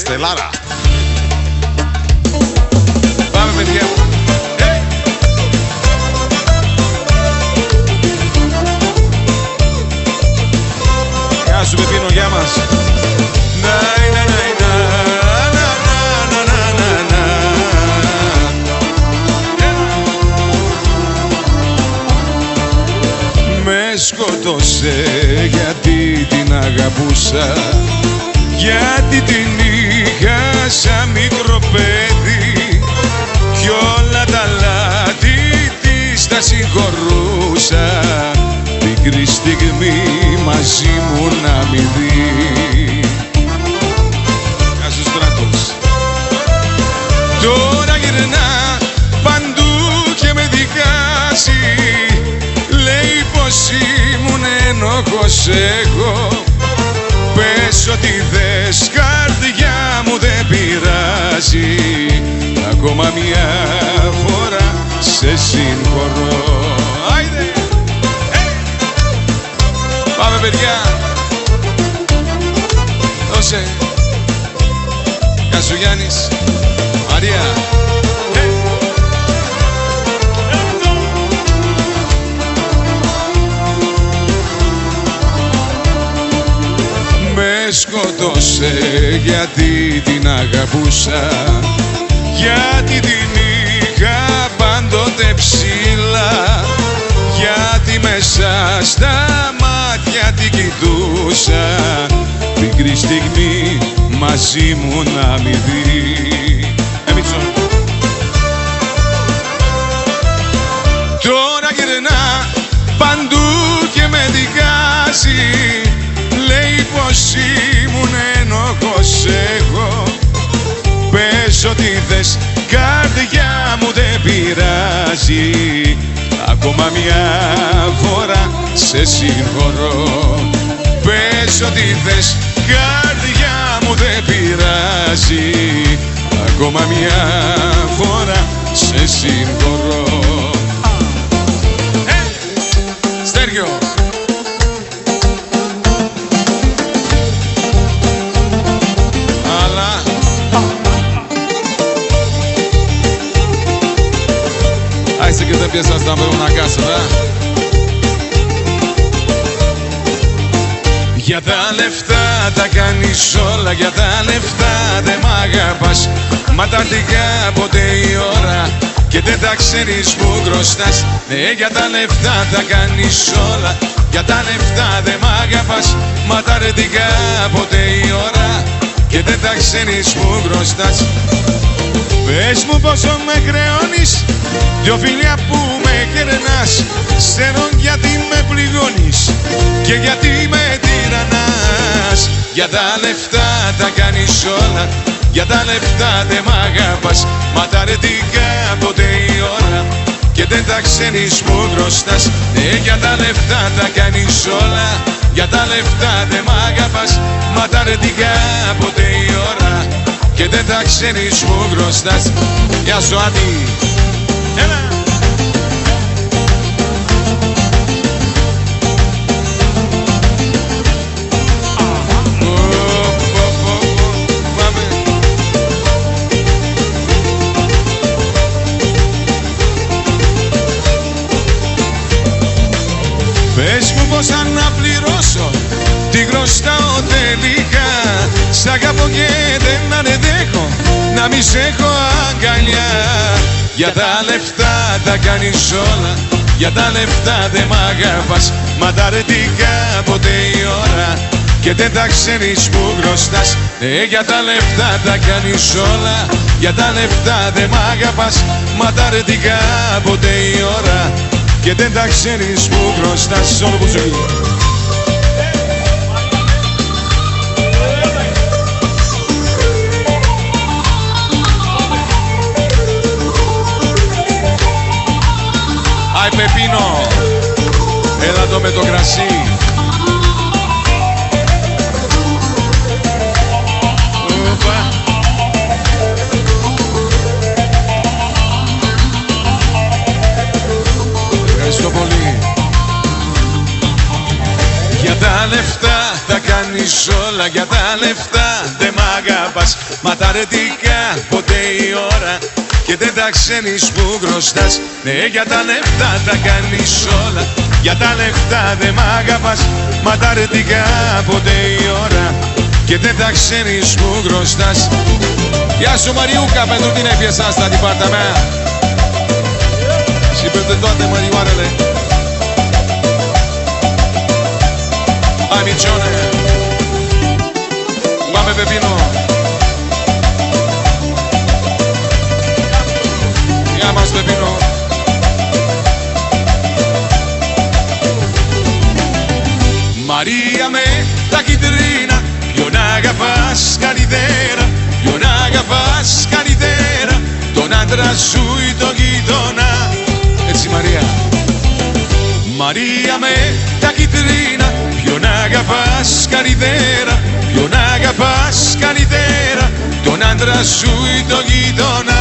Στελάρα. Πάμε παιδιά. Γεια σου Πεπίνο, γεια μας. Με σκότωσε γιατί την αγαπούσα, γιατί την είχα σαν μικρό παιδί κι όλα τα λάθη της τα συγχωρούσα. Μικρή στιγμή μαζί μου να μη δει. Κάζος Στράτος. Τώρα γυρνά παντού και με δικάζει, λέει πως ήμουν ένοχος εγώ. Πες ότι θες, καρδιά μου δεν πειράζει, ακόμα μια φορά σε συγχωρώ. Άιντε! Πάμε παιδιά! Δώσε! Γεια σου Γιάννης! Μαρία! Με σκότωσε γιατί την αγαπούσα, γιατί την είχα πάντοτε ψηλά, γιατί μέσα στα μάτια την κοιτούσα. Μικρή στιγμή μαζί μου να μη δει. Τώρα γυρνά παντού και με δικάζει, λέει πως ήμουν ένοχος εγώ. Πες ότι θες, καρδιά μου δεν πειράζει, ακόμα μια φορά σε συγχωρώ. Πες ότι θες, καρδιά μου δεν πειράζει, ακόμα μια φορά σε συγχωρώ. Στέργιο! Dice que te empiezas a ver una casa, ¿verdad? Για τα λεφτά τα κάνεις όλα, για τα λεφτά δεν μ' αγαπάς. Μα τακτικά ποτέ η ώρα και δεν τα ξέρεις που χρωστάς. Ναι, για τα λεφτά τα κάνεις όλα, για τα λεφτά δεν μ' αγαπάς. Μα τακτικά ποτέ η ώρα και δεν τα ξέρεις που χρωστάς. Πες μου πόσο με χρεώνεις, δυο φιλιά που με κερνάς. Ξέρω γιατί με πληγώνεις και γιατί με τυραννάς. Για τα λεφτά τα κάνεις όλα, για τα λεφτά δεν μ' αγαπάς. Μα τα αρετικά ποτέ η ώρα και δεν τα ξέρεις που χρωστάς. Ναι, για τα λεφτά τα κάνεις όλα, για τα λεφτά δεν μ' αγαπάς. Μα τα αρετικά ποτέ η ώρα και δεν τα ξέρεις που χρωστάς. Γεια σου Άντι! Έλα! Πες μου πως να πληρώσω, τι χρωστάω τελικά. Σ' αγαπώ και δεν αντέχω να μη σ' έχω αγκαλιά. Για τα λεφτά τα κάνεις όλα, για τα λεφτά δεν μ' αγαπάς. Μα τα αρετικά ποτέ η ώρα και δεν τα ξέρεις που χρωστάς. Ναι, για τα λεφτά τα κάνεις όλα, για τα λεφτά δεν μ' αγαπάς. Μα τα αρετικά ποτέ η ώρα και δεν τα ξέρεις που χρωστάς. Όλο που ζωή. Άι Πεπίνο, έλα εδώ με το κρασί. Ευχαριστώ πολύ. Για τα λεφτά θα κάνει κάνεις όλα για τα λεφτά. Δεν μ' αγαπάς, μα τα αρετικά ποτέ η ώρα και δεν τα ξέρεις που χρωστάς. Ναι, για τα λεφτά τα κάνεις όλα, για τα λεφτά δεν μ' αγαπάς, μα τα αρετικά ποτέ η ώρα και δεν τα ξέρεις που χρωστάς. Γεια σου Mariuca, pentru tine piesa asta din partea mea și pentru toate mărioarele. Hai micione, Mame Pepino. Ia mas Pepino. Maria me, la chitrina, ποιον αγαπάς καλύτερα, ποιον αγαπάς καλύτερα, τον άντρα σου ή τον γείτονα. Έτσι Μαρία. Μαρία με τα κιτρίνα, ποιον αγαπάς καλύτερα, ποιον αγαπάς καλύτερα, τον άντρα σου ή τον γείτονα.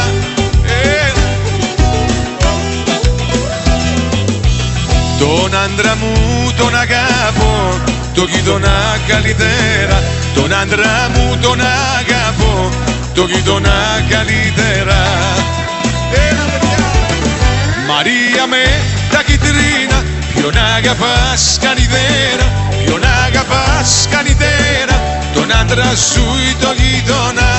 Τον άντρα μου τον αγαπώ, τον γείτονα καλύτερα, τον άντρα μου τον αγαπώ, τον γείτονα καλύτερα. Μαρία με τα κιτρίνα, ποιον αγαπάς καλύτερα, ποιον αγαπάς καλύτερα, τον άντρα σου ή τον γείτονα.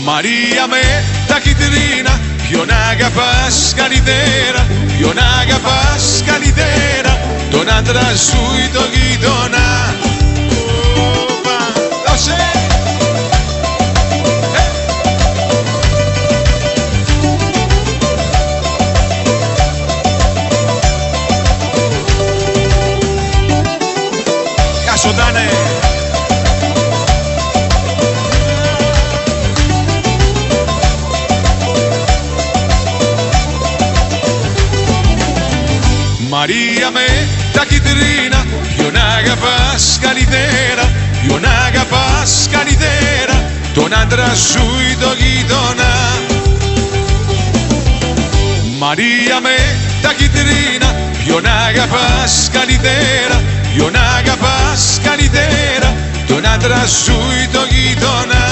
Μαρία με τα κιτρίνα, ποιον αγαπάς καλύτερα, ποιον αγαπάς καλύτερα, τον άντρα σου ή τον γείτονα. Κασοντάνε. Μαρία με τα κιτρίνα, ποιον αγαπάς καλύτερα, ποιον αγαπάς καλύτερα, τον άντρα σου ή τον γείτονα. Μαρία με τα κιτρίνα, ποιον αγαπάς καλύτερα, ποιον αγαπάς καλύτερα, τον άντρα σου ή τον γείτονα.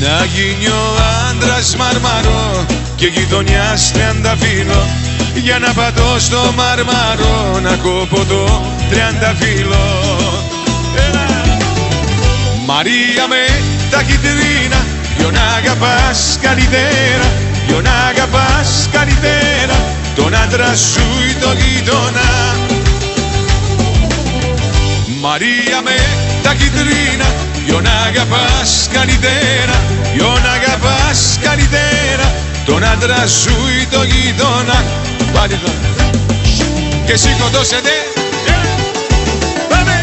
Να γίνει ο άντρας μαρμαρό και γειτονιάς τριανταφύλλο, για να πατώ στο μαρμαρό να κόπω το τριανταφύλλο. Μαρία με τα κιτρίνα, ποιον αγαπάς καλύτερα, ποιον αγαπάς καλύτερα, τον άντρα σου ή τον γείτονα. Μαρία με τα κιτρίνα, ποιον αγαπάς καλύτερα, ποιον αγαπάς καλύτερα, τον άντρα σου ή τον γείτονα. Πάλι το και σηκωτώσετε. Πάμε.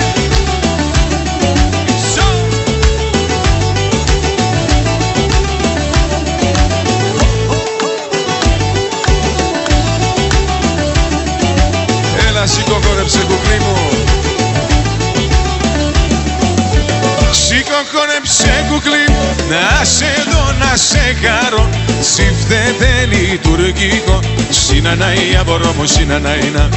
Έλα σηκώ χόρεψε κουκλί μου. Σήκω χόρεψε κουκλί μου, να σε δω να σε χαρώ. Συμφθετέλει τουρκικό, συνανάει απορώ μου συναναίνα.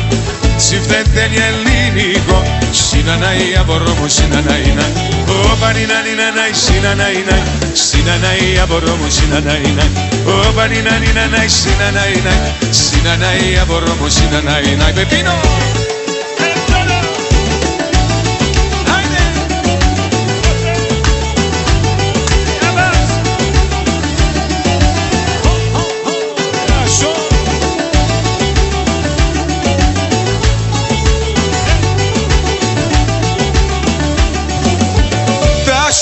Συμφθετέλει ελληνικό, συνανάει απορώ μου συναναίνα. Ω πανινανιναναι συναναίνα, συνανάει απορώ μου συναναίνα. Ω πανινανιναναι συναναίνα, συνανάει απορώ μου συναναίνα. Πεπίνο!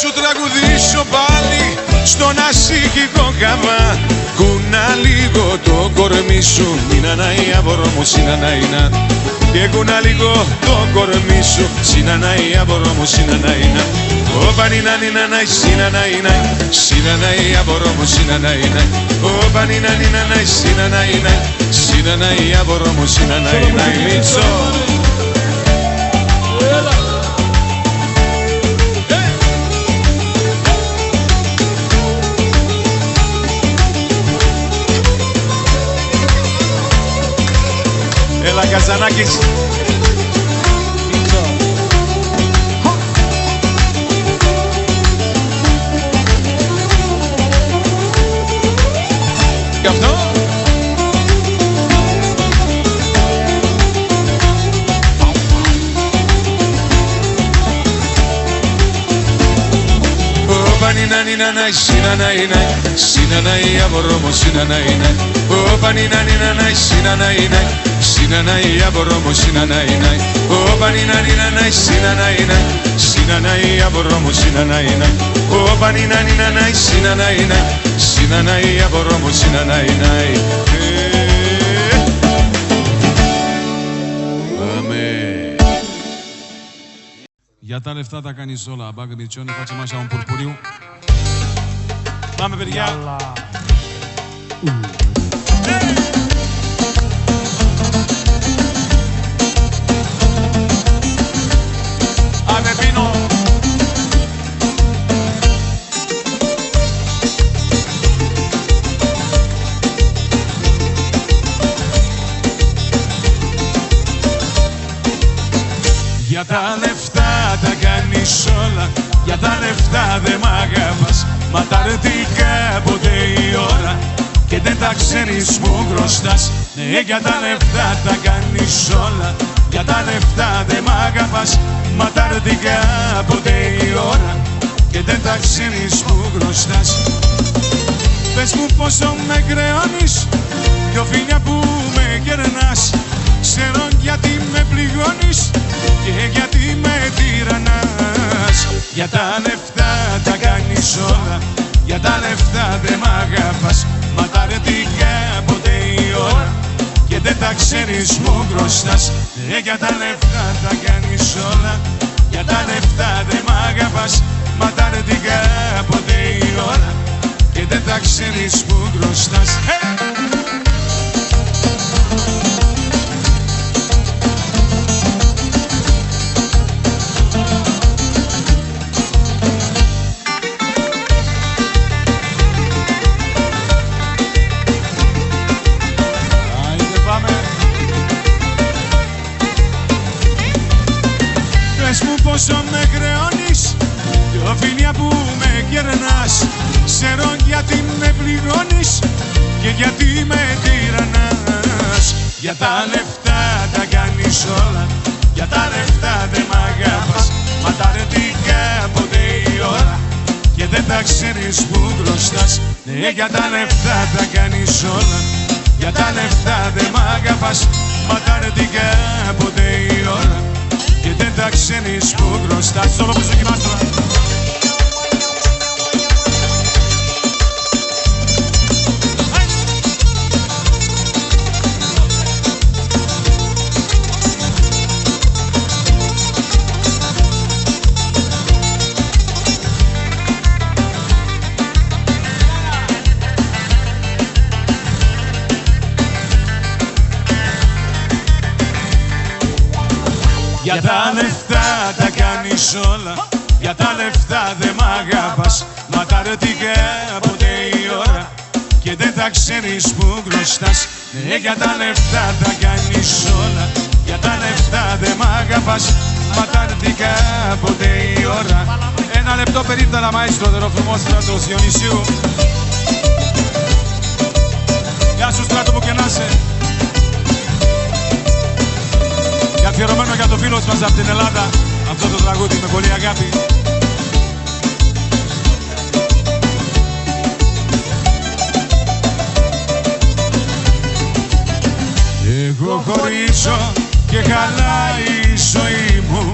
Σου τραγουδήσω πάλι στον ασύχικο καμά. Κούνα λίγο το κορμί σου, νινανάει απορώ μου συναναίνα. Και κούνα λίγο το κορμί σου, συνανάει απορώ μου συναναίνα. Ω πανινανιναναι συναναίνα, συνανάει απορώ μου συναναίνα. Ω πανινανιναναι συναναίνα, συνανάει απορώ μου συναναίνα. Μίτσο. Καζανάκης. Γι' αυτό Nina nina nai sina nai nai sina nai aboromo sina nai nai opa nina nina nai sina nai nai sina nai aboromo sina nai nai opa nina nina nai sina nai nai sina nai aboromo sina nai nai opa nina nina nai sina nai nai sina nai aboromo sina nai nai. Για τα λεφτά τα κάνεις όλα, μπάγκ μιτσόνι, facciamo așa un purpuriu. Πάμε, παιδιά! Ave vino! Για τα λεφτά τα κάνεις όλα, για τα λεφτά δε μ' αγαπάς. Μα τα ρωτήκα ποτέ η ώρα και δεν τα ξέρεις μου χρωστάς. Ναι, για τα λεφτά τα κάνεις όλα, για τα λεφτά δε μ' αγαπάς. Μα τα ρωτήκα ποτέ η ώρα και δεν τα ξέρεις μου χρωστάς. Πες μου πόσο με κρεώνεις, δυο φίλια που με κερνάς. Ξέρω γιατί με πληγώνεις και γιατί με τυραννάς. Για τα λεφτά τα κάνεις όλα, για τα λεφτά δε μ' αγαπάς. Μα τα ρετικά ποτέ η ώρα και δεν τα ξέρεις μου χρωστάς. Για τα λεφτά τα κάνεις όλα, για τα λεφτά δε μ' αγαπάς. Μα τα ρετικά ποτέ η ώρα και δεν τα ξέρεις μου χρωστάς. Πες μου πόσο με χρεώνεις, δυο φίλια που με κερνάς. Ξέρω γιατί με πληγώνεις και γιατί με τυραννάς. Για τα λεφτά τα κάνεις όλα, για τα λεφτά δεν μ' αγαπάς. Μα τα ρετικά ποτέ η ώρα και δεν τα ξέρεις που χρωστάς. Ναι, για τα λεφτά τα κάνεις όλα, για τα λεφτά δεν μ' αγαπάς. Μα τα ρετικά ποτέ η ώρα και δεν τα ξέρεις που χρωστάς. Όλο που σου κοιμάς τώρα. Για τα λεφτά τα κάνεις όλα, για τα λεφτά δε μ' αγαπάς. Μα τα ρωτήκα ποτέ η ώρα και δεν τα ξέρεις που χρωστάς. Ναι, για τα λεφτά τα κάνεις όλα, για τα λεφτά δε μ' αγαπάς. Μα τα ρωτήκα ποτέ η ώρα. Ένα λεπτό περίπτωνα μαΐστρο, δεροφρουμό στρατός Διονυσίου. Γεια σου στράτο μου και να σε. Αφιερωμένο για το φίλος μας από την Ελλάδα, αυτό το τραγούδι με πολύ αγάπη. Εγώ χωρίζω και χαλάει η ζωή μου.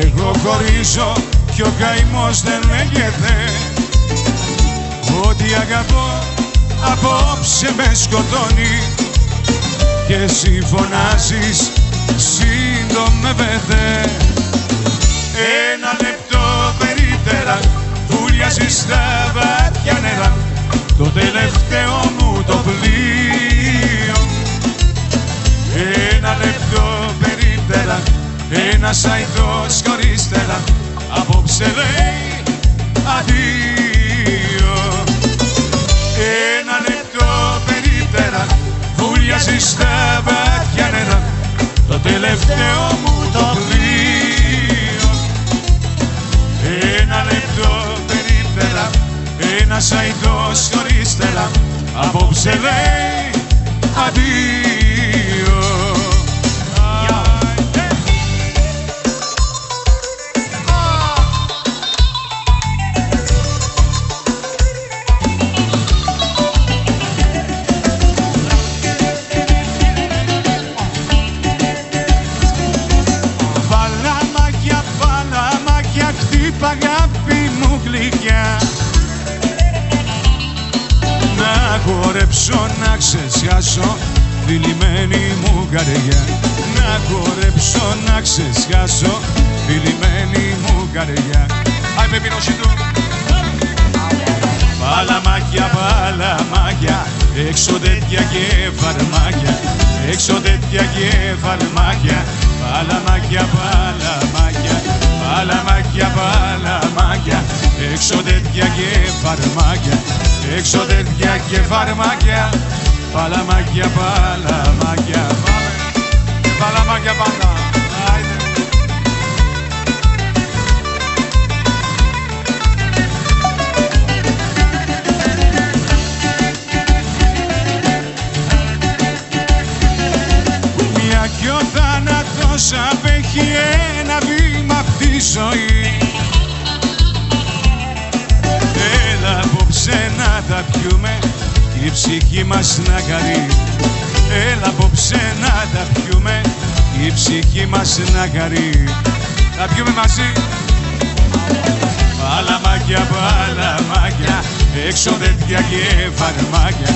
Εγώ χωρίζω κι ο καημός δεν λέγεται. Ό,τι αγαπώ απόψε με σκοτώνει και εσύ φωνάζεις συντομεύεται. Ένα λεπτό περίπτερα βουλιάζεις στα βάθια νερά, το τελευταίο μου το πλοίο. Ένα λεπτό περίπτερα, ένας αηδός χωρίς τέρα, απόψε λέει αδείο. Ένα λεπτό περίπτερα βουλιάζεις στα βάθια νερά, Θεό μου το πλοίο. Ένα λεπτό περίπτερα, ένας αητός χωρίς τέλα, απόψε λέει αντίο. Παλαμάκια, χτύπα αγάπη μου γλυκιά, να χορέψω, να ξεσχάσω θλιμμένη μου καρδιά. Να χορέψω, να ξεσχάσω θλιμμένη μου καρδιά. Άι με πίνωση του. Παλαμάκια, παλαμάκια, έξω τέτοια και φαρμάκια, έξω τέτοια και φαρμάκια. Παλαμάκια, παλαμάκια, παλαμάκια, παλαμάκια, έξω τέτοια και φαρμάκια, έξω τέτοια και φαρμάκια. Παλαμάκια, παλαμάκια, παλαμάκια πάντα. Μια κι ο θάνατος απέχει ένα βήμα απ' τη ζωή. Έλα απόψε να τα πιούμε, η ψυχή μας να χαρεί. Έλα απόψε να τα πιούμε, η ψυχή μας να χαρεί. Τα πιούμε μαζί. Παλαμάκια, παλαμάκια, έξω τέτοια και φαρμάκια,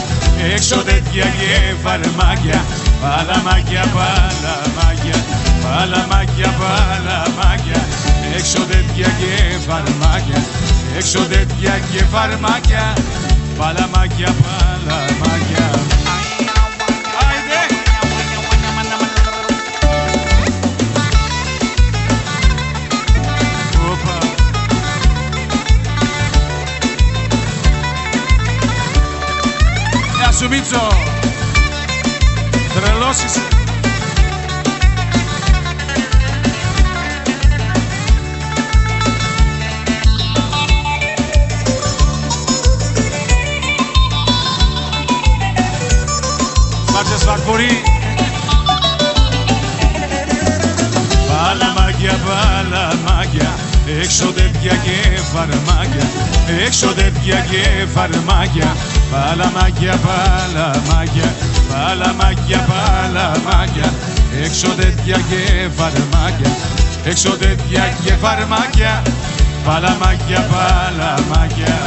έξω τέτοια και φαρμάκια. Παλαμάκια, παλαμάκια, παλαμάκια, παλαμάκια, έξω τέτοια και φαρμάκια, έξω τέτοια και φαρμάκια. Παλαμάκια, παλαμάκια. Γεια σου Μίτσο, τρελός είσαι. Σπάρτσε σφακουρί. Παλαμάκια, παλαμάκια, έξω τέτοια και φαρμάκια, έξω τέτοια και φαρμάκια. Παλαμάκια, παλαμάκια, παλαμάκια, παλαμάκια, έξω τέτοια και φαρμάκια, έξω τέτοια και φαρμάκια. Παλαμάκια, παλαμάκια.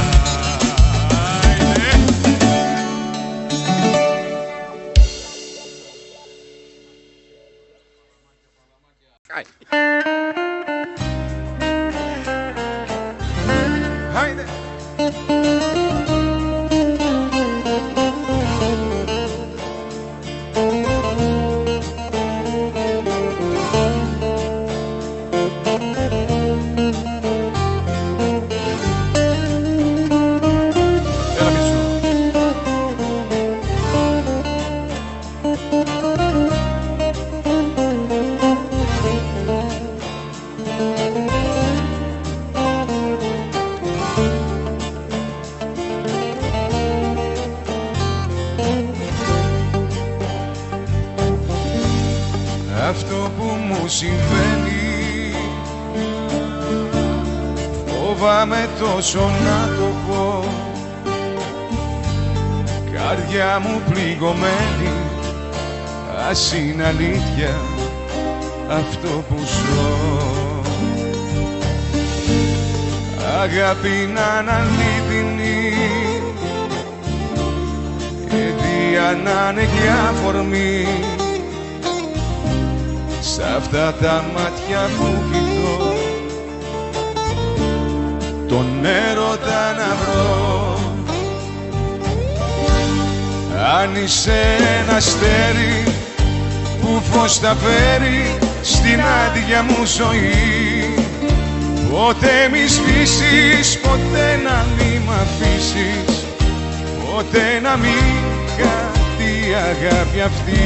Άιντε. Αυτό που μου συμβαίνει φοβάμαι τόσο να το πω. Καρδιά μου πληγωμένη, ας είναι αλήθεια αυτό που ζω. Αγάπη να είναι αλήθινη, αιτία να είναι για αφορμή. Σ' αυτά τα μάτια που κοιτώ, τον έρωτα να βρω. Αν είσαι ένα αστέρι που φως θα φέρει στην άδεια μου ζωή, ποτέ μη σβήσεις, ποτέ να μη μ' αφήσεις, ποτέ να μην χαθεί η αγάπη αυτή.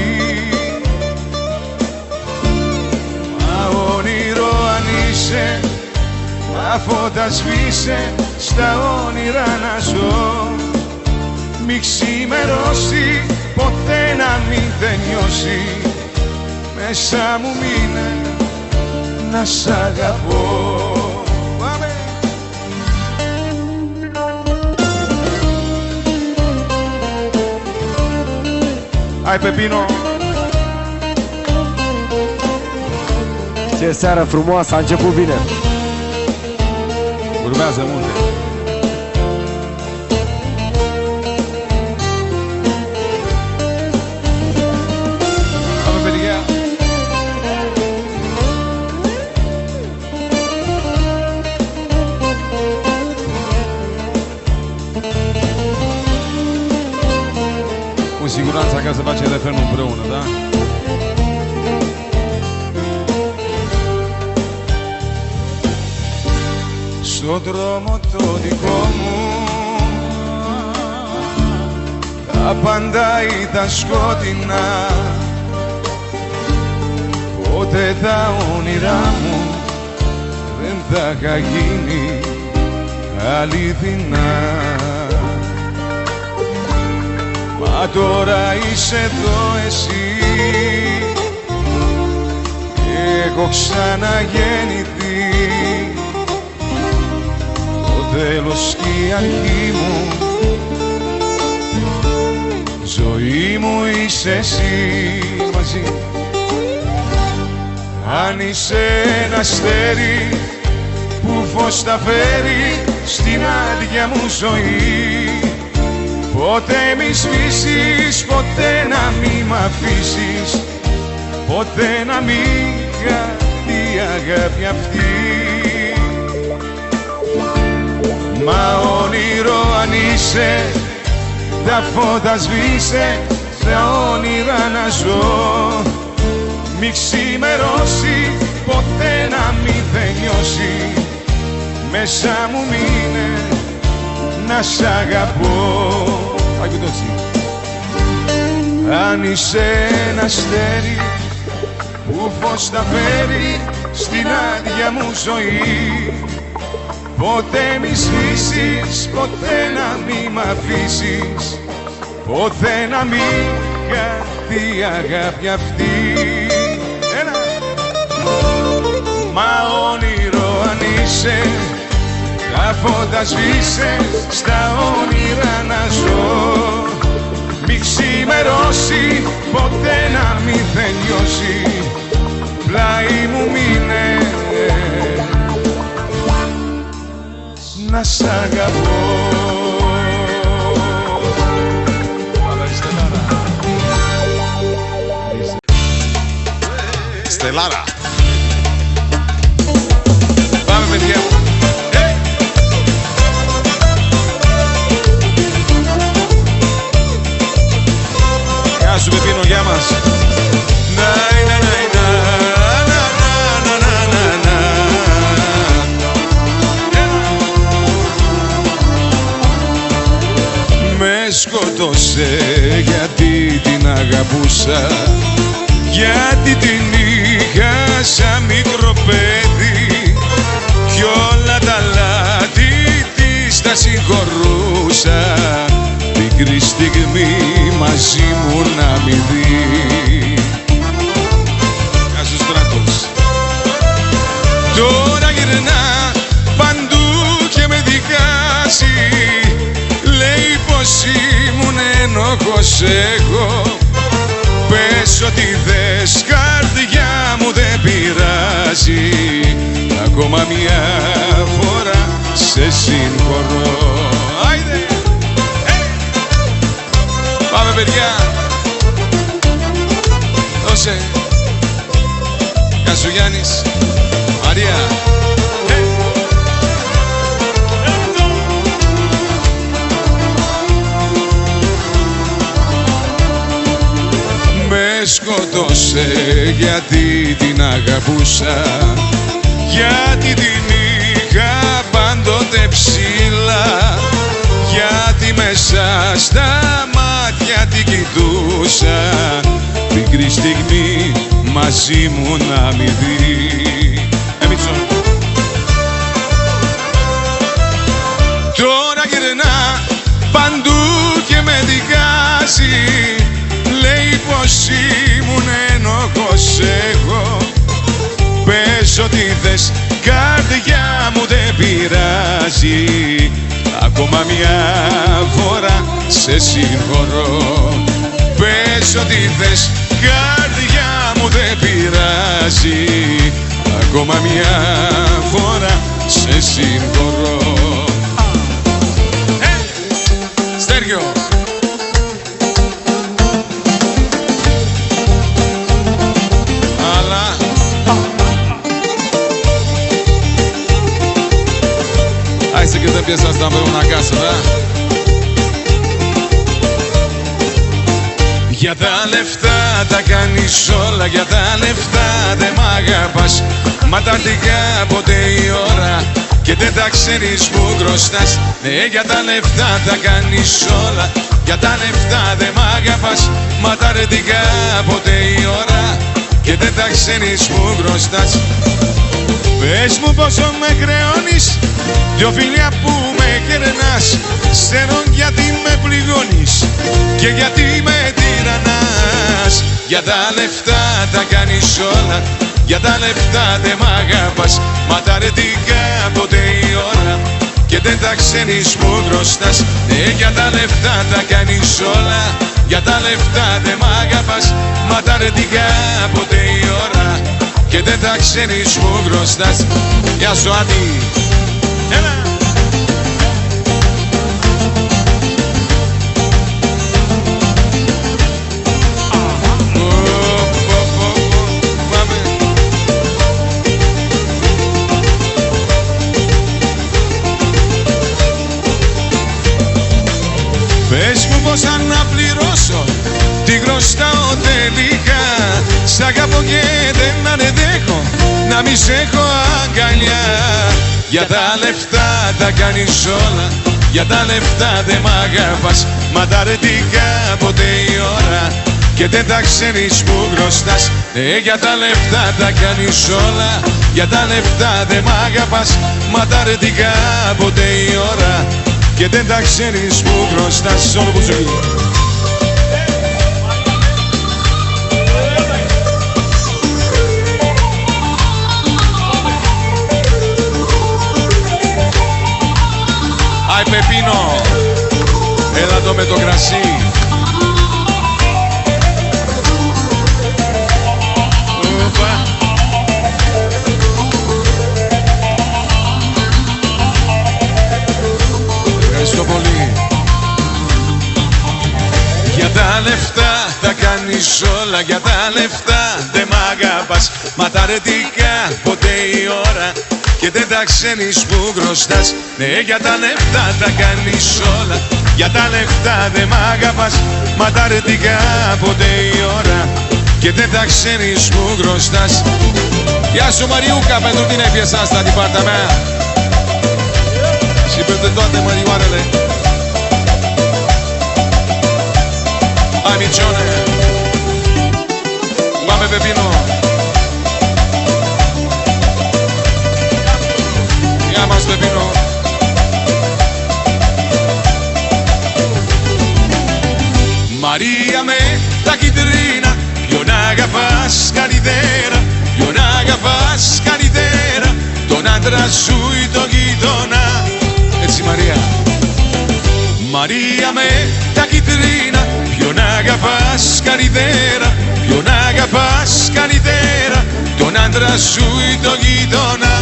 τα φώτα σβήσε, στα όνειρα να ζω. Μη ξημερώσει, ποτέ να μην τελειώσει, μέσα μου μείνε να σ' αγαπώ. Πάμε! Hai Pepino! Ce seară frumoasă, a început bine. Urmează multe. Πάμε παιδιά. Cu siguranță ca să facem refrenul împreună, da? Στον δρόμο το δικό μου τα πάντα ήταν σκότεινα. Ποτέ τα όνειρά μου δεν θα είχα γίνει αληθινά. Μα τώρα είσαι εδώ εσύ, έχω ξαναγεννηθεί. Τέλος και η αρχή μου, ζωή μου είσαι εσύ μαζί. Αν είσαι ένα αστέρι που φως θα φέρει στην άδεια μου ζωή, ποτέ μη σβήσεις, ποτέ να μη μ' αφήσεις, ποτέ να μην χαθεί η αγάπη αυτή. Μα όνειρο αν είσαι, τα φώτα σβήσε, στα όνειρα να ζω. Μη ξημερώσει, ποτέ να μην τελειώσει, μέσα μου μείνε να σ' αγαπώ. Αν είσαι ένα αστέρι που φως θα φέρει στην άδεια μου ζωή, ποτέ μη σβήσεις, ποτέ να μη μ' αφήσεις, ποτέ να μην χαθεί η αγάπη αυτή. Ένα! Μα όνειρο αν είσαι, τα φώτα σβήσε, στα όνειρα να ζω. Μη ξημερώσει, ποτέ να μην τελειώσει, πλάι μου μείνε να σ' αγαπώ. Στελάρα. Πάμε παιδιά. Γεια σου Πεπίνο, γεια μας. Σκότωσε γιατί την αγαπούσα, γιατί την είχα σαν μικρό παιδί κι όλα τα λάθη της τα συγχωρούσα, μικρή στιγμή μαζί μου να μη δει. Γεια σου Στράτος. Τώρα γυρνά παντού και με δικάζει, λέει πως ήμουν ένοχος εγώ. Πες ότι θες, καρδιά μου δεν πειράζει, ακόμα μια φορά σε συγχωρώ. Άιντε! Πάμε παιδιά! Δώσε! Γεια σου Γιάννης! Μαρία! Με σκότωσε γιατί την αγαπούσα, γιατί την είχα πάντοτε ψηλά, γιατί μέσα στα μάτια την κοιτούσα, μικρή στιγμή μαζί μου να μη δει. πειράζει. Λέει πως ήμουν ένοχος εγώ. Πες ό,τι θες, καρδιά μου δεν πειράζει. Ακόμα μια φορά σε συγχωρώ. Πες ό,τι θες, καρδιά μου δεν πειράζει. Ακόμα μια φορά σε συγχωρώ. Στέργιο. Αλλά Ahí sí que te empiezas a dar una casa, ¿verdad? Για τα λεφτά τα κάνεις όλα, για τα λεφτά δεν μ' αγαπάς. Μα τακτικά ποτέ η ώρα και δεν τα ξέρεις που χρωστάς. Ναι, για τα λεφτά τα κάνεις όλα, για τα λεφτά δεν μ' αγαπάς. Μα τακτικά ποτέ η ώρα και δεν τα ξέρεις που χρωστάς. Πες μου πόσο με χρεώνεις, δυο φιλιά που με κερνάς. Ξέρω γιατί με πληγώνεις και γιατί με τυραννάς. Για τα λεφτά τα κάνεις όλα, για τα λεφτά δεν μ' αγαπάς. Μα τα αρετικά ποτέ η ώρα και δεν τα ξέρεις που χρωστάς. Ναι, για τα λεφτά τα κάνεις όλα, για τα λεφτά δεν μ' αγαπάς. Μα τα αρετικά ποτέ η ώρα και δεν τα ξέρεις που χρωστάς. Γεια σου Άντι. Έλα. Πες μου πως να πληρώσω, τι χρωστάω τελικά. Σ' αγαπώ και δεν αντέχω να μη σ' έχω αγκαλιά. Για τα λεφτά τα κάνεις όλα, για τα λεφτά δεν μ' αγαπάς. Μα τα αρετικά ποτέ η ώρα και δεν τα ξέρεις που χρωστάς. Ναι, για τα λεφτά τα κάνεις όλα, για τα λεφτά δεν μ' αγαπάς. Μα τα αρετικά ποτέ η ώρα και δεν τα ξέρεις που χρωστάς. Όλο που ζωή. Άι Πεπίνο, έλα εδώ με το κρασί. Οπα. Ευχαριστώ πολύ. Για τα λεφτά τα κάνεις όλα, για τα λεφτά δεν μ' αγαπάς. Μα τα αρετικά ποτέ η ώρα και δεν τα ξέρεις που χρωστάς. Ναι, για τα λεφτά τα κάνεις όλα, για τα λεφτά δεν μ' αγαπάς. Μα τα αρετικά ποτέ η ώρα και δεν τα ξέρεις που χρωστάς. Γεια σου Μαριούκα, pentru tine piesa asta din partea mea și pentru toate mărioarele. Hai micione, Mame Pepino. Ia mas Pepino. Maria me τα κιτρίνα, ποιον αγαπάς καλύτερα, ποιον αγαπάς καλύτερα, τον άντρα σου ή τον γείτονα. Έτσι Μαρία. Μαρία με τα κιτρίνα, ποιον αγαπάς καλύτερα, ποιον αγαπάς καλύτερα, τον άντρα σου ή τον γείτονα.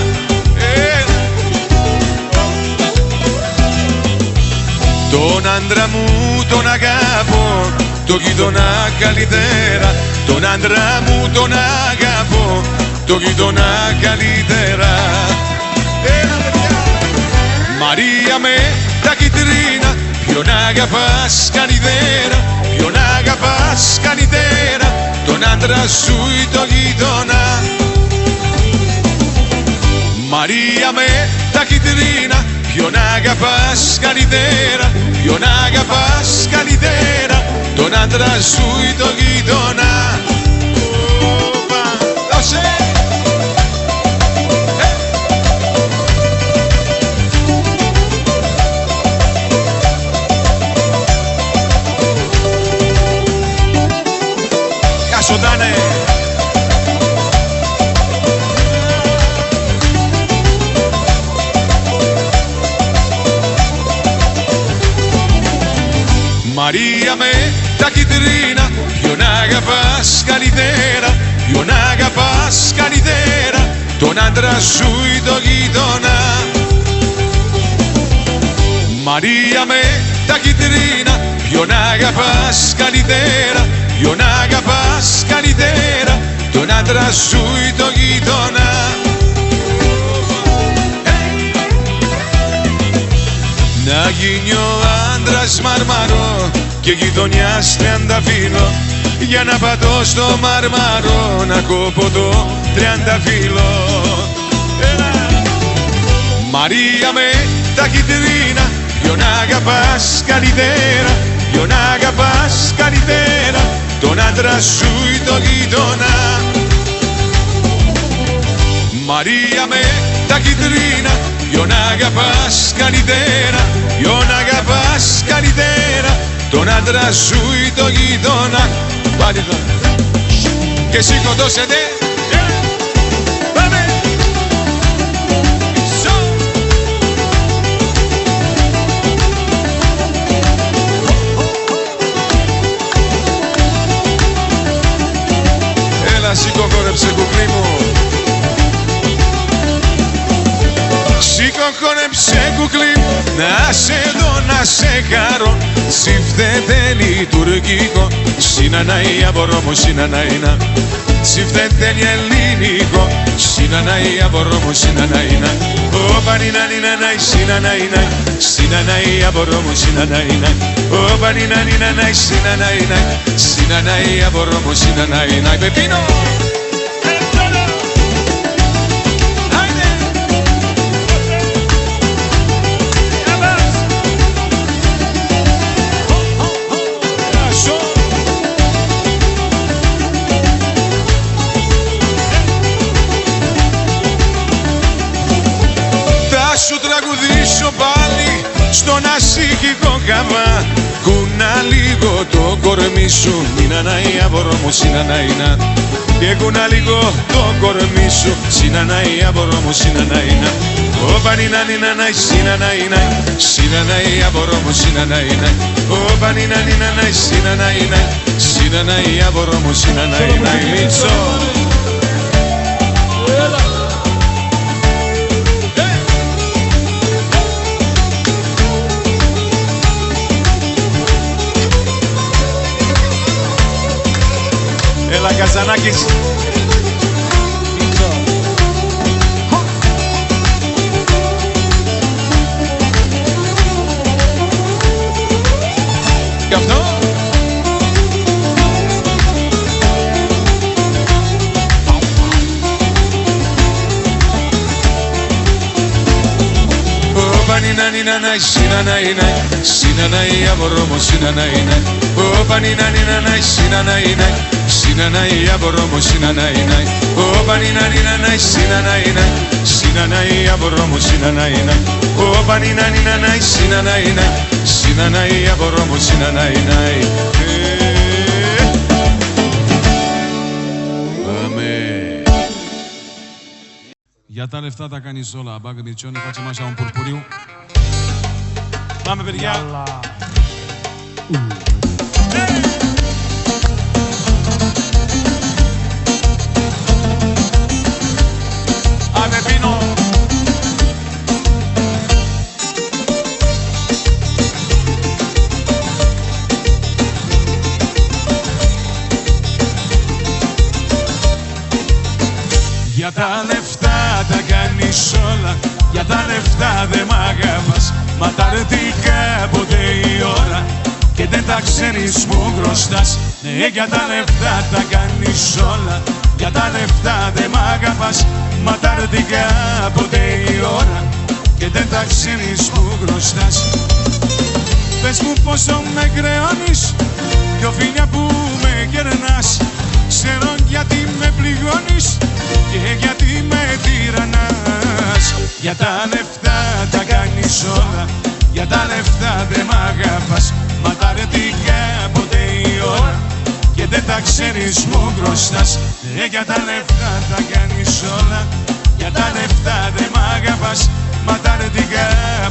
Τον άντρα μου τον αγαπώ, τον γείτονα καλύτερα. Τον άντρα μου τον αγαπώ, τον γείτονα καλύτερα. Μαρία με τα κιτρίνα, ποιον αγαπάς καλύτερα, ποιον αγαπάς καλύτερα, τον άντρα σου ή τον γείτονα. Μαρία με τα κιτρίνα, ποιον αγαπάς καλύτερα, ποιον αγαπάς καλύτερα, τον άντρα σου ή τον γείτονα. Δώσε! άντρα σου ή το γείτονα. Μαρία με τα κιτρίνα, ποιον αγαπάς καλύτερα, ποιον αγαπάς καλύτερα, τον άντρα σου ή το γείτονα. Να γίνει ο άντρας μαρμαρό και γειτονιάς τριανταφύλλο, για να πατώ στο μαρμαρό να κόπω το τριανταφύλλο. Μαρία με τα κιτρίνα, ποιον αγαπάς καλύτερα, ποιον αγαπάς καλύτερα, τον άντρα σου ή το γείτονα. Μαρία με τα κιτρίνα, ποιον αγαπάς καλύτερα, ποιον αγαπάς καλύτερα, τον άντρα σου ή το γείτονα. Πάλι το και σηκωτώσετε. Πάμε! Έλα σήκω χόρεψε κουκλί μου. Σήκω χόρεψε κουκλί μου, να σε δω να σε χαρώ. Σύφθετε λειτουργικό, συνανάει απορώ μου συναναίνα. Σύφθετε ελληνικό, συνανάει απορώ μου συναναίνα. Ω πανινανιναναι συναναίνα, συνανάει απορώ μου συναναίνα. Ω πανινανιναναι συναναίνα, συνανάει απορώ μου συναναίνα. Πεπίνο! Σου τραγουδήσω πάλι στον ασύχικο καβά. Κούνα λίγο το κορμί σου, μηνανάει απορώ μου συναναίνα. Και κούνα λίγο το κορμί σου, συνανάει απορώ μου συναναίνα. Ω πανινανιναναι συναναίνα, συνανάει απορώ μου συναναίνα. Ω πανινανιναναι συναναίνα, συνανάει απορώ μου συναναίνα. Μίτσο! Έλα Καζανάκης. Γι' αυτό πανινανιναναι συναναίνα, συνανάει απορώ μου συναναίνα. Ω πανινανιναναι συναναίνα, συνανάει απορώ μου συναναίνα. Ω πανινανιναναι συναναίνα, συνανάει απορώ μου συναναίνα. Ω πανινανιναναι συναναίνα, συνανάει απορώ μου συναναίνα. Για τα λεφτά τα κάνεις όλα. Μπάγκ Μιτσόνι, φάτσε μας un purpuriu. Πάμε παιδιά. Άμε πίνω. Για τα λεφτά τα κάνεις όλα, για τα λεφτά δε μ' αγαπάς. Μα τα ρωτήκα ποτέ η ώρα και δεν τα ξέρεις μου χρωστάς. Ναι, για τα λεφτά τα κάνεις όλα, για τα λεφτά δε μ' αγαπάς. Μα τα ρωτήκα ποτέ η ώρα και δεν τα ξέρεις μου χρωστάς. Πες μου πόσο με κρεώνεις, δυο φίλια που με κερνάς. Ξέρω γιατί με πληγώνεις και γιατί με τυραννάς. Για τα λεφτά τα κάνεις όλα, για τα λεφτά δε μ' αγαπάς. Μα τα ρετικά ποτέ η ώρα και δεν τα ξέρεις μου χρωστάς. Για τα λεφτά τα κάνεις όλα, για τα λεφτά δε μ' αγαπάς. Μα τα ρετικά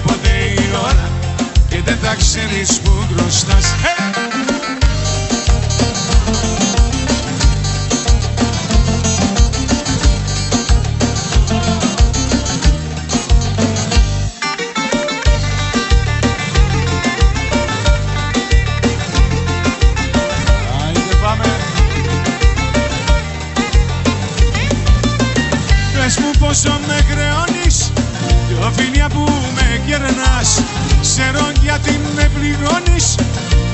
ποτέ η ώρα και δεν τα ξέρεις μου χρωστάς. Πες μου πόσο με χρεώνεις, δυο φιλιά που με κερνάς. Ξέρω γιατί με πληρώνεις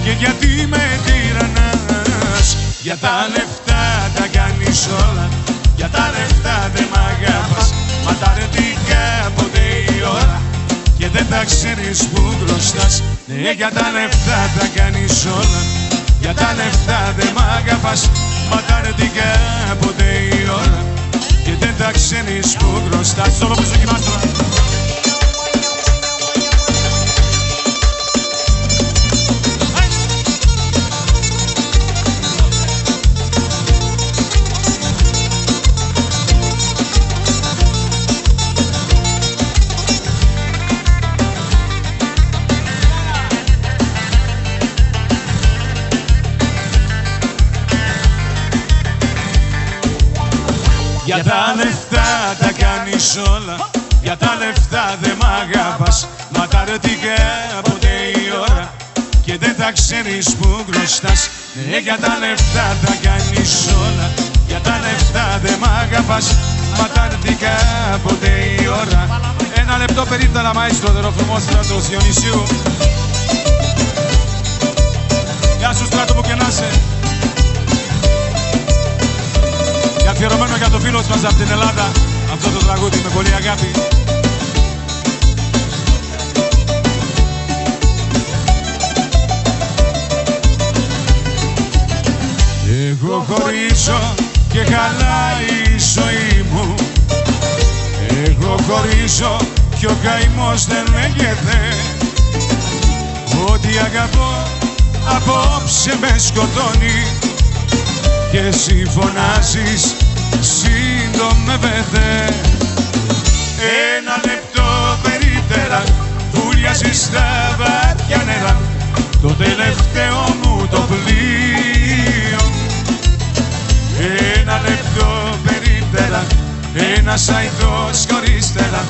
και γιατί με τυραννάς. Για τα λεφτά τα κάνεις όλα, για τα λεφτά δεν μ' αγαπάς. Μα τα αρνητικά ποτέ η ώρα και δεν τα ξέρεις που χρωστάς. Ναι, για τα λεφτά τα κάνεις όλα, για τα λεφτά δεν μ' αγαπάς. Μα τα αρνητικά ποτέ η ώρα και δεν τα ξέρεις που χρωστάς. Όλο που σου κοιμάς τώρα. Για τα λεφτά τα κάνεις όλα, για τα λεφτά δεν μ' αγαπάς. Μα τα αρνητικά ποτέ η ώρα και δεν τα ξέρεις που χρωστάς. Ναι, για τα λεφτά τα κάνεις όλα, για τα λεφτά δεν μ' αγαπάς. Μα τα αρνητικά ποτέ η ώρα. Ένα λεπτό περίπτωνα μαΐστρο, δεροφρουμό στρατός Διονυσίου. Γεια σου στράτο μου και να σε. Και αφιερωμένο για το φίλος μας από την Ελλάδα, αυτό το τραγούδι με πολύ αγάπη. Εγώ χωρίζω και χαλάει η ζωή μου. Εγώ χωρίζω και ο καημός δεν λέγεται. Ό,τι αγαπώ απόψε με σκοτώνει και εσύ φωνάζεις συντομεύεται. Ένα λεπτό περίπτερα βουλιάζεις στα βάθια νερά, το τελευταίο μου το πλοίο. Ένα λεπτό περίπτερα ένας αϊτός χωρίς τέρα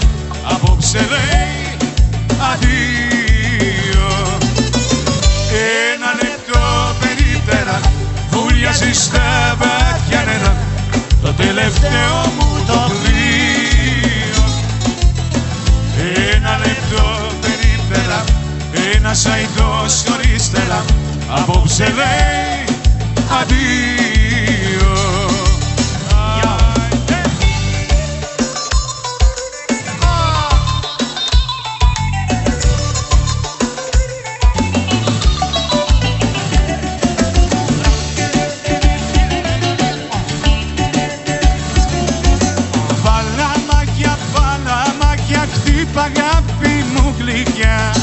απόψε λέει αδείο. Ένα λεπτό περίπτερα βουλιάζεις στα βάθια νερά, το τελευταίο μου το πλοίο. Ένα λεπτό περίπτερα ένας αϊτός χωρίς τέρα απόψε λέει αδείο. Αγάπη μου γλυκιά,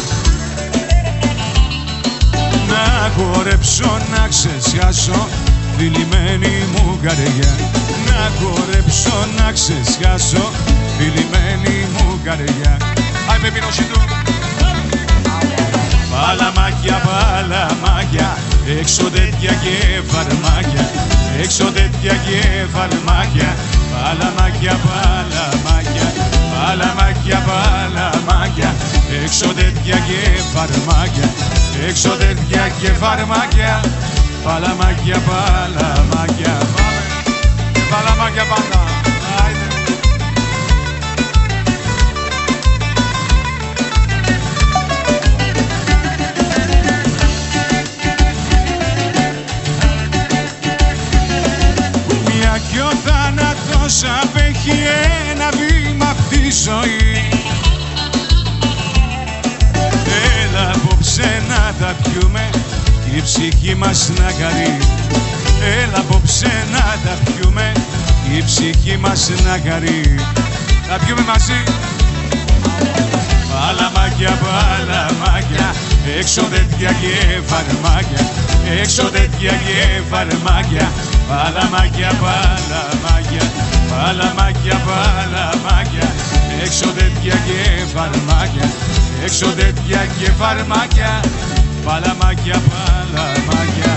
να χορέψω να ξεσχάσω θλιμμένη μου καρδιά. Να χορέψω να ξεσχάσω θλιμμένη μου καρδιά. Άι με πίνωση του. Παλαμάκια, παλαμάκια, έξω τέτοια και φαρμάκια, έξω τέτοια και φαρμάκια. Παλαμάκια, παλαμάκια, παλαμάκια, παλαμάκια, έξω τέτοια και φαρμάκια, έξω τέτοια και φαρμάκια. Παλαμάκια, παλαμάκια, παλαμάκια πάντα. Μια κι ο θάνατος απέχει ένα βήμα απ' τη ζωή. Έλα απόψε να τα πιούμε κι η ψυχή μας να χαρεί. Έλα απόψε να τα πιούμε κι η ψυχή μας να χαρεί. Τα πιούμε μαζί. Παλαμάκια, παλαμάκια, έξω τέτοια και φαρμάκια, έξω τέτοια και φαρμάκια. Παλαμάκια, παλαμάκια, παλαμάκια, παλαμάκια, έξω τέτοια και φαρμάκια, έξω τέτοια και φαρμάκια. Παλαμάκια, παλαμάκια.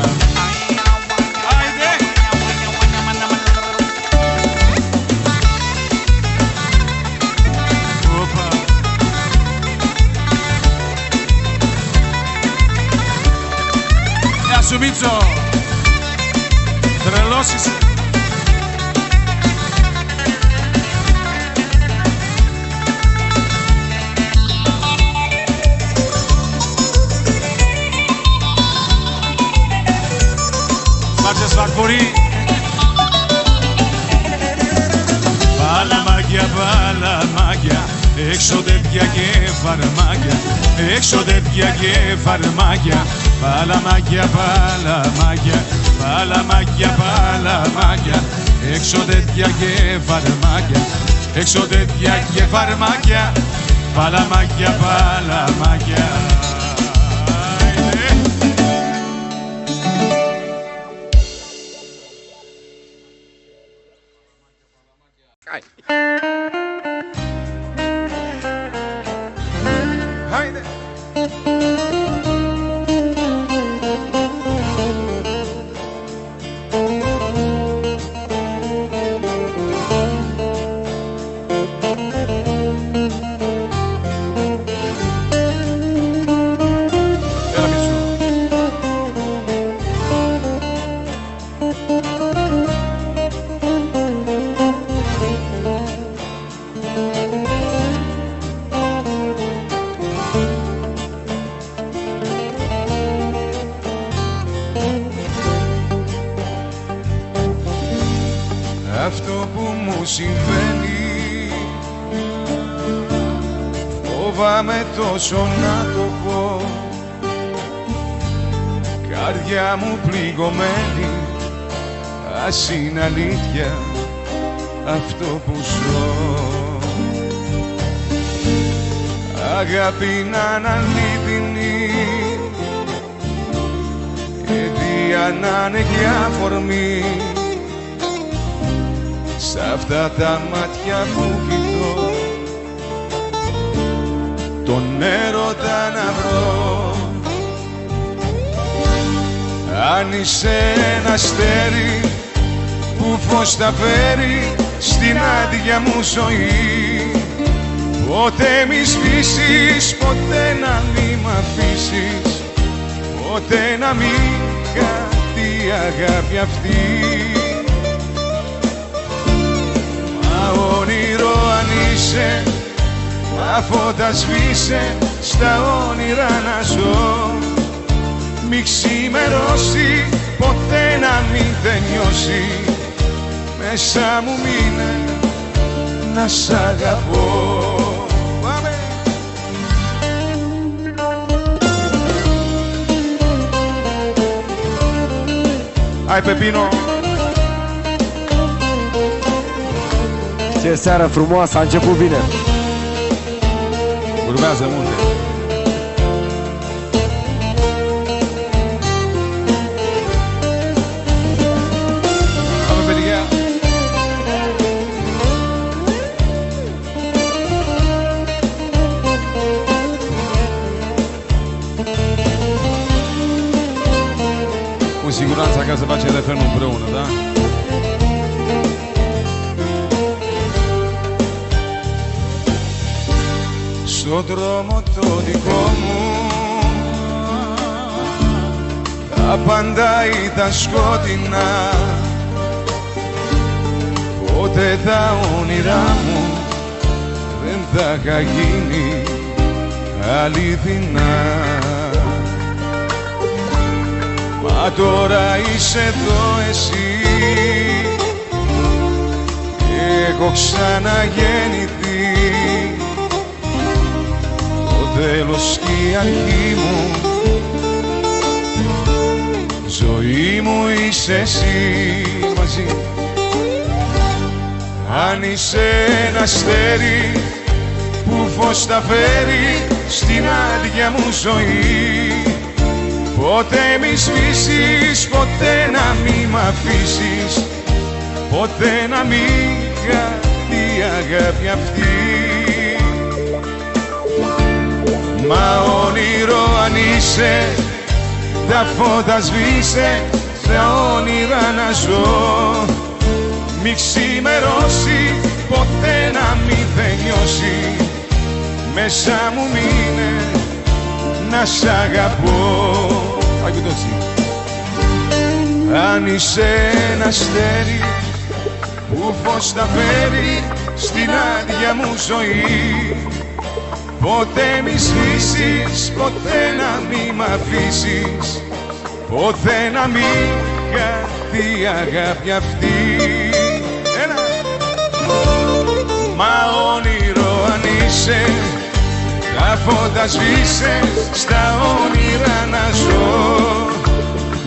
Γεια σου Μίτσο, τρελός είσαι. Καρπορή. Παλαμάκια, παλαμάκια, έξω τέτοια και φαρμάκια, έξω τέτοια και φαρμάκια. Παλαμάκια, παλαμάκια, παλαμάκια, παλαμάκια, έξω τέτοια και φαρμάκια, έξω τέτοια και φαρμάκια. Παλαμάκια, παλαμάκια. Άιντε. Έλα πίσω. Αυτό που μου συμβαίνει φοβάμαι τόσο να το πω. Καρδιά μου πληγωμένη, ας είναι αλήθεια αυτό που ζω. Αγάπη να είναι αλήθινη, αιτία να είναι για αφορμή. Σ' αυτά τα μάτια που κοιτώ, τον έρωτα να βρω. Αν είσαι ένα αστέρι που φως θα φέρει στην άδεια μου ζωή, ποτέ μη σβήσεις, ποτέ να μη μ' αφήσεις, ποτέ να μην χαθεί η αγάπη αυτή. Μα όνειρο αν είσαι, τα φώτα σβήσε, στα όνειρα να ζω. Μη ξημερώσει, ποτέ να μην τελειώσει, μέσα μου μείνε να σ' αγαπώ. Πάμε! Ai, Pepino! Ce seară frumoasă, a început bine. Urmează multe. Πάμε, παιδιά! Cu siguranță ca să face refrenul împreună, da? Στον δρόμο το δικό μου τα πάντα ήταν σκότεινα. Ποτέ τα όνειρά μου δεν θα είχα γίνει αληθινά. Μα τώρα είσαι εδώ εσύ, έχω ξαναγεννηθεί. Τέλος και η αρχή μου, ζωή μου είσαι εσύ μαζί. Αν είσαι ένα αστέρι που φως θα φέρει στην άδεια μου ζωή, ποτέ μη σβήσεις, ποτέ να μη μ' αφήσεις, ποτέ να μην χαθεί η αγάπη αυτή. Μα όνειρο αν είσαι, τα φώτα σβήσε, στα όνειρα να ζω. Μη ξημερώσει, ποτέ να μην τελειώσει, μέσα μου μείνε να σ' αγαπώ. Αν είσαι ένα αστέρι που φως θα φέρει στην άδεια μου ζωή, ποτέ μη σβήσεις, ποτέ να μη μ' αφήσεις, ποτέ να μην χαθεί αγάπη αυτή. Ένα. Μα όνειρο αν είσαι, τα φώτα σβήσε, στα όνειρα να ζω.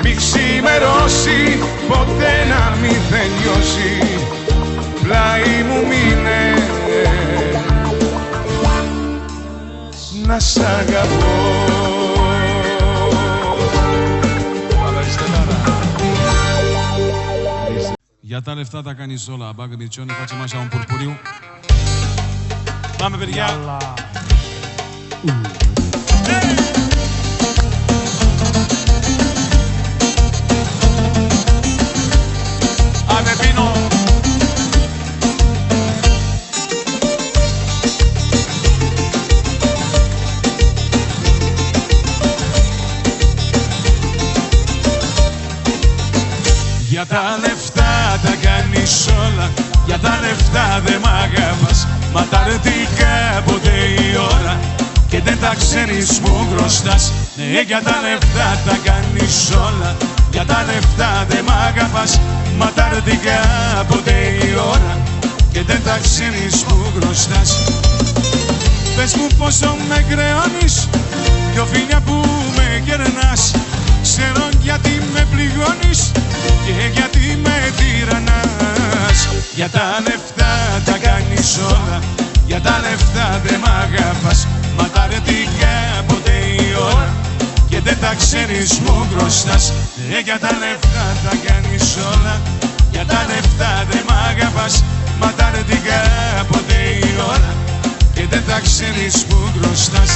Μη ξημερώσει, ποτέ να μην τελειώσει, πλάι μου μείνε, να σ' αγαπώ. Για τα λεφτά τα κάνεις όλα, μπάγκε μπιτσόνι, facem așa un purpuriu. Πάμε, παιδιά! Ame vino! Για τα λεφτά τα κάνεις όλα, για τα λεφτά δε μ' αγαπάς. Μα τα αρνητικά ποτέ η ώρα και δεν τα ξέρεις μου χρωστάς. Ναι, για τα λεφτά τα κάνεις όλα, για τα λεφτά δε μ' αγαπάς. Μα τα αρνητικά ποτέ η ώρα και δεν τα ξέρεις μου χρωστάς. Πες μου πόσο με κρεώνεις, δυο φίλια που με κερνάς. Ξέρω γιατί με πληγώνεις και γιατί με τυραννάς. Για τα λεφτά τα κάνεις όλα, για τα λεφτά δεν μ' αγαπάς. Μα τα αρνητικά ποτέ η ώρα και δεν τα ξέρεις μου χρωστάς. Για τα λεφτά τα κάνεις όλα, για τα λεφτά δεν μ' αγαπάς. Μα τα αρνητικά ποτέ η ώρα και δεν τα ξέρεις μου χρωστάς.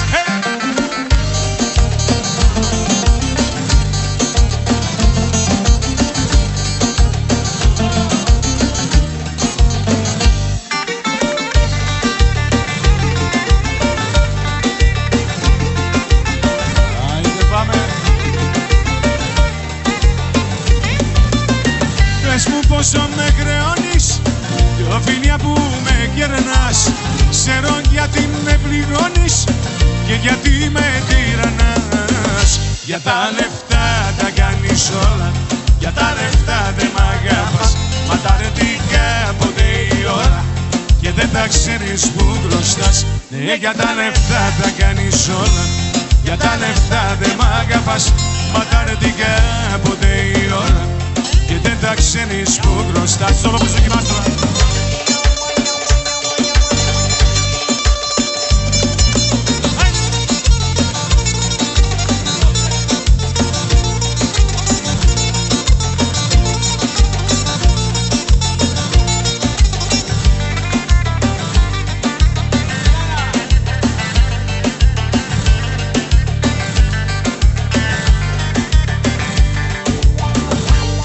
Πες μου πόσο με χρεώνεις, δυο φίλια που με κερνάς. Ξέρω γιατί με πληγώνεις και γιατί με τυραννάς. Για τα λεφτά τα κάνεις όλα, για τα λεφτά δεν μ' αγαπάς. Μα τα αρνητικά ποτέ η ώρα και δεν τα ξέρεις που χρωστάς. Ναι, για τα λεφτά τα κάνεις όλα, για τα λεφτά δεν μ' αγαπάς. Μα τα αρνητικά ποτέ η ώρα και δεν τα ξέρεις που χρωστάς. Σolo που σου κοιμάς τώρα.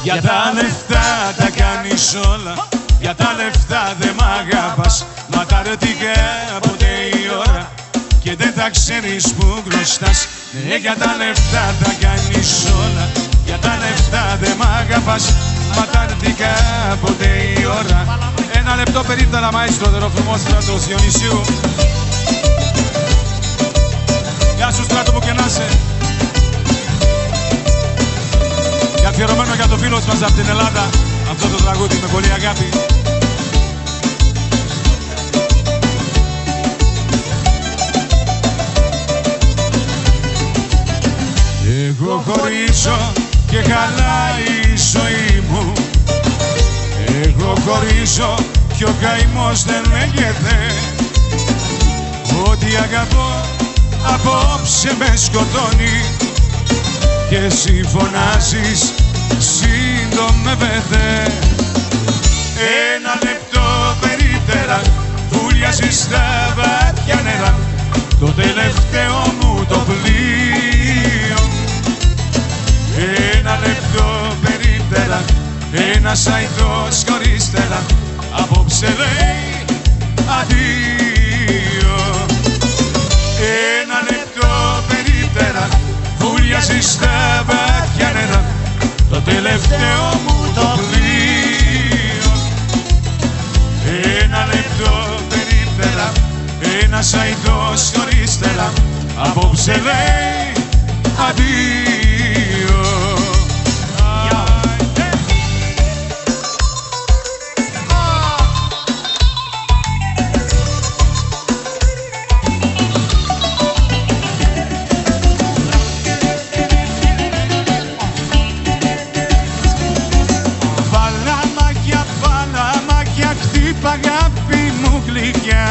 Για τα λεφτά τα κάνεις όλα, για τα λεφτά δεν μ' αγαπάς. Μα τα αρνητικά ποτέ η ώρα και δεν τα ξέρεις που χρωστάς. Ναι, για τα λεφτά τα κάνεις όλα, για τα λεφτά δεν μ' αγαπάς. Μα τα αρνητικά ποτέ η ώρα. Ένα λεπτό περίπτωνα maestro de los frumos stratos Διονυσίου. Γεια σου Στράτο που και να είσαι. Και αφιερωμένο για το φίλο μας από την Ελλάδα, αυτό το τραγούδι με πολύ αγάπη. Εγώ χωρίζω και χαλάει η ζωή μου. Εγώ χωρίζω κι ο καημός δεν λέγεται. Ό,τι αγαπώ απόψε με σκοτώνει και εσύ φωνάζεις συντομεύεται. Ένα λεπτό περίπτερα βουλιάζεις στα βάθια νερά, το τελευταίο μου το πλοίο. Ένα λεπτό περίπτερα, ένας αϊτός χωρίς τέλα, απόψε λέει αδείο. Ένα λεπτό περίπτερα βουλιάζεις στα βάθια νερά, το τελευταίο μου το πλοίο. Ένα λεπτό περίπτερα, ένας αϊτός χωρίς τέλα, απόψε λέει αδείο. είπα αγάπη μου γλυκιά.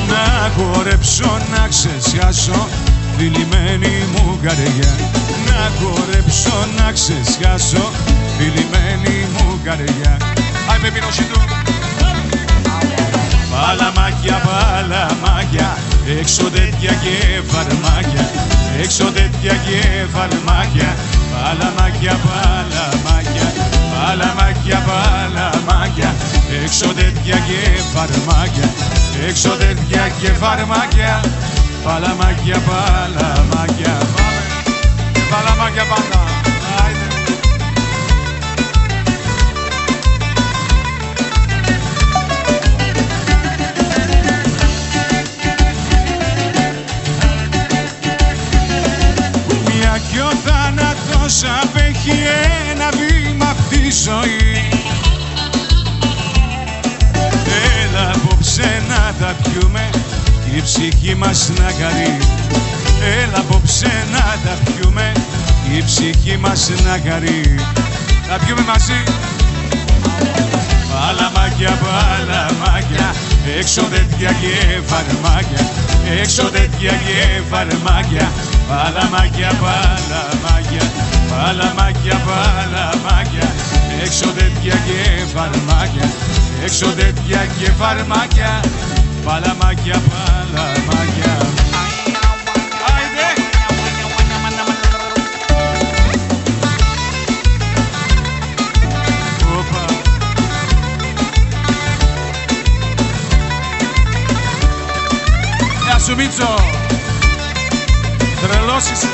Να χορέψω, να ξεσιάσω θλιμμένη μου καρδιά. Να χορέψω, να ξεσιάσω θλιμμένη μου καρδιά. Άι με πινοσίτου. Παλαμάκια, έξω τέτοια και φαρμάκια, έξω τέτοια και φαρμάκια. Παλαμάκια, έξω τέτοια και φαρμάκια, έξω τέτοια και φαρμάκια. Παλαμάκια, παλαμάκια πάντα. Κι ο θάνατος απέχει ένα βήμα απ' τη ζωή. Έλα απόψε να τα πιούμε η ψυχή μας να χαρεί. Έλα απόψε να τα πιούμε η ψυχή μας να χαρεί. Τα πιούμε μαζί. Παλαμάκια, έξω τέτοια και φαρμάκια, έξω τέτοια και φαρμάκια. Παλαμάκια, έξω τέτοια και φαρμάκια, έξω τέτοια και φαρμάκια. Παλαμάκια. Γεια σου Μίτσο, τρελός είσαι.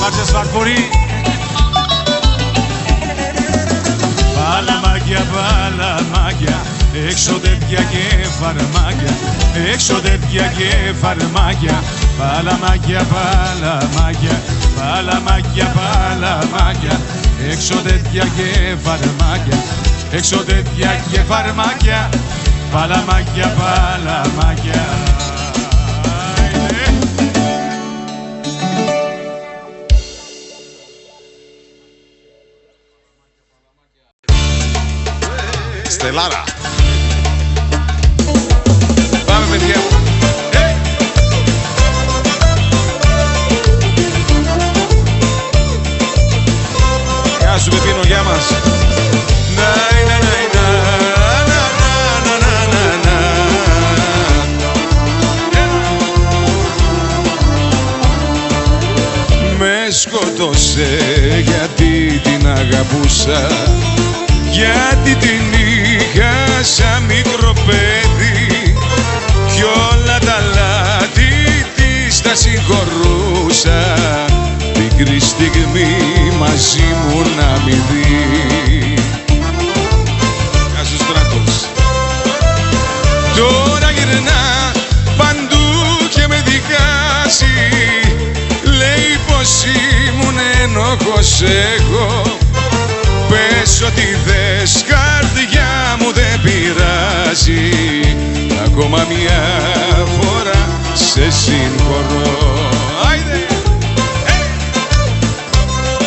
Μάτια σφαρκουρί. Παλαμάκια, έξω τέτοια και φαρμάκια, έξω τέτοια και φαρμάκια. Παλαμάκια, έξω τέτοια και φαρμάκια, έξω τέτοια και φαρμάκια. Παλαμάκια. Στελάρα. Πάμε παιδιά. Γεια σου Πεπίνο, γεια μας. Με σκότωσε γιατί την αγαπούσα, γιατί την είχα σαν μικρό παιδί κι όλα τα λάθη της τα συγχωρούσα. Μικρή στιγμή μαζί μου να μη δει. Γεια σου Στράτος. Τώρα γυρνά παντού και με δικάζει. Λέει πως ήμουν ένοχος εγώ. Πες ότι δες, καρδιά μου δεν πειράζει. Ακόμα μια φορά σε συγχωρώ. Άιντε!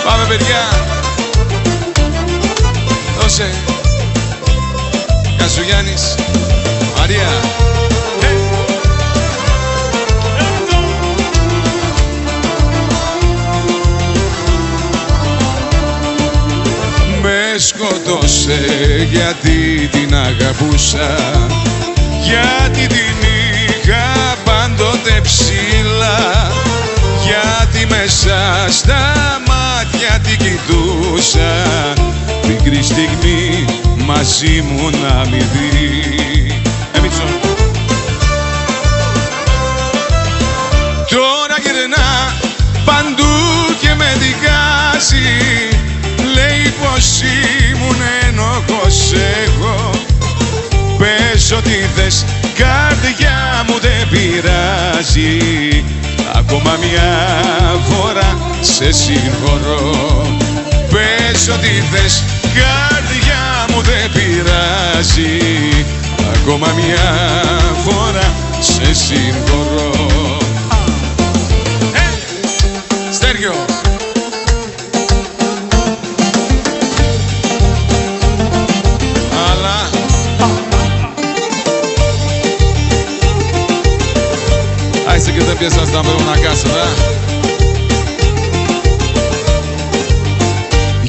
Πάμε παιδιά! Δώσε! Γεια σου Γιάννης! Μαρία! Με σκότωσε γιατί την αγαπούσα, γιατί την είχα πάντοτε ψηλά, γιατί μέσα στα μάτια την κοιτούσα. Μικρή στιγμή μαζί μου να μη δει. Τώρα γυρνά παντού και με δικάζει. Λέει πως ήμουν ένοχος εγώ. Πες ότι θες, καρδιά μου δεν πειράζει. Ακόμα μια φορά σε συγχωρώ. Πες ότι θες, καρδιά μου δεν πειράζει. ακόμα μια φορά σε συγχωρώ. Στέργιο. Αλλά ahí sí que te empiezas a ver una casa, ¿verdad?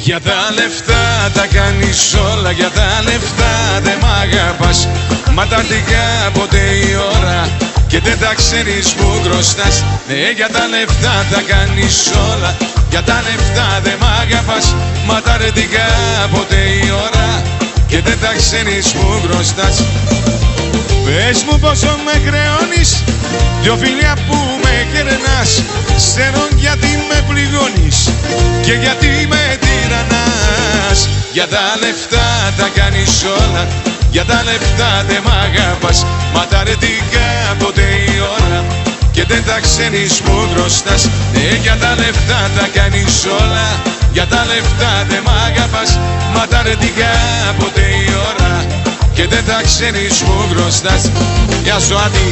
Για τα λεφτά τα κάνεις όλα, για τα λεφτά δεν μ' αγαπάς. Μα τα αργά ποτέ η ώρα και δεν τα ξέρεις που χρωστάς. Ναι, για τα λεφτά τα κάνεις όλα, για τα λεφτά δεν μ' αγαπάς. Μα τα αργά ποτέ η ώρα και δεν τα ξέρεις που χρωστάς. Πες μου πόσο με χρεώνεις, δυο φιλιά που με κερνάς. Ξέρω γιατί με πληγώνεις και γιατί με τυραννάς. Για τα λεφτά τα κάνεις όλα, για τα λεφτά δεν μ' αγαπάς. Μα τα αρετικά ποτέ η ώρα και δεν τα ξέρεις που χρωστάς. Ναι, για τα λεφτά τα κάνεις όλα, για τα λεφτά δεν μ' αγαπάς. Μα τα αρετικά ποτέ η ώρα και δεν τα ξέρεις που χρωστάς. Γεια σου Άντι.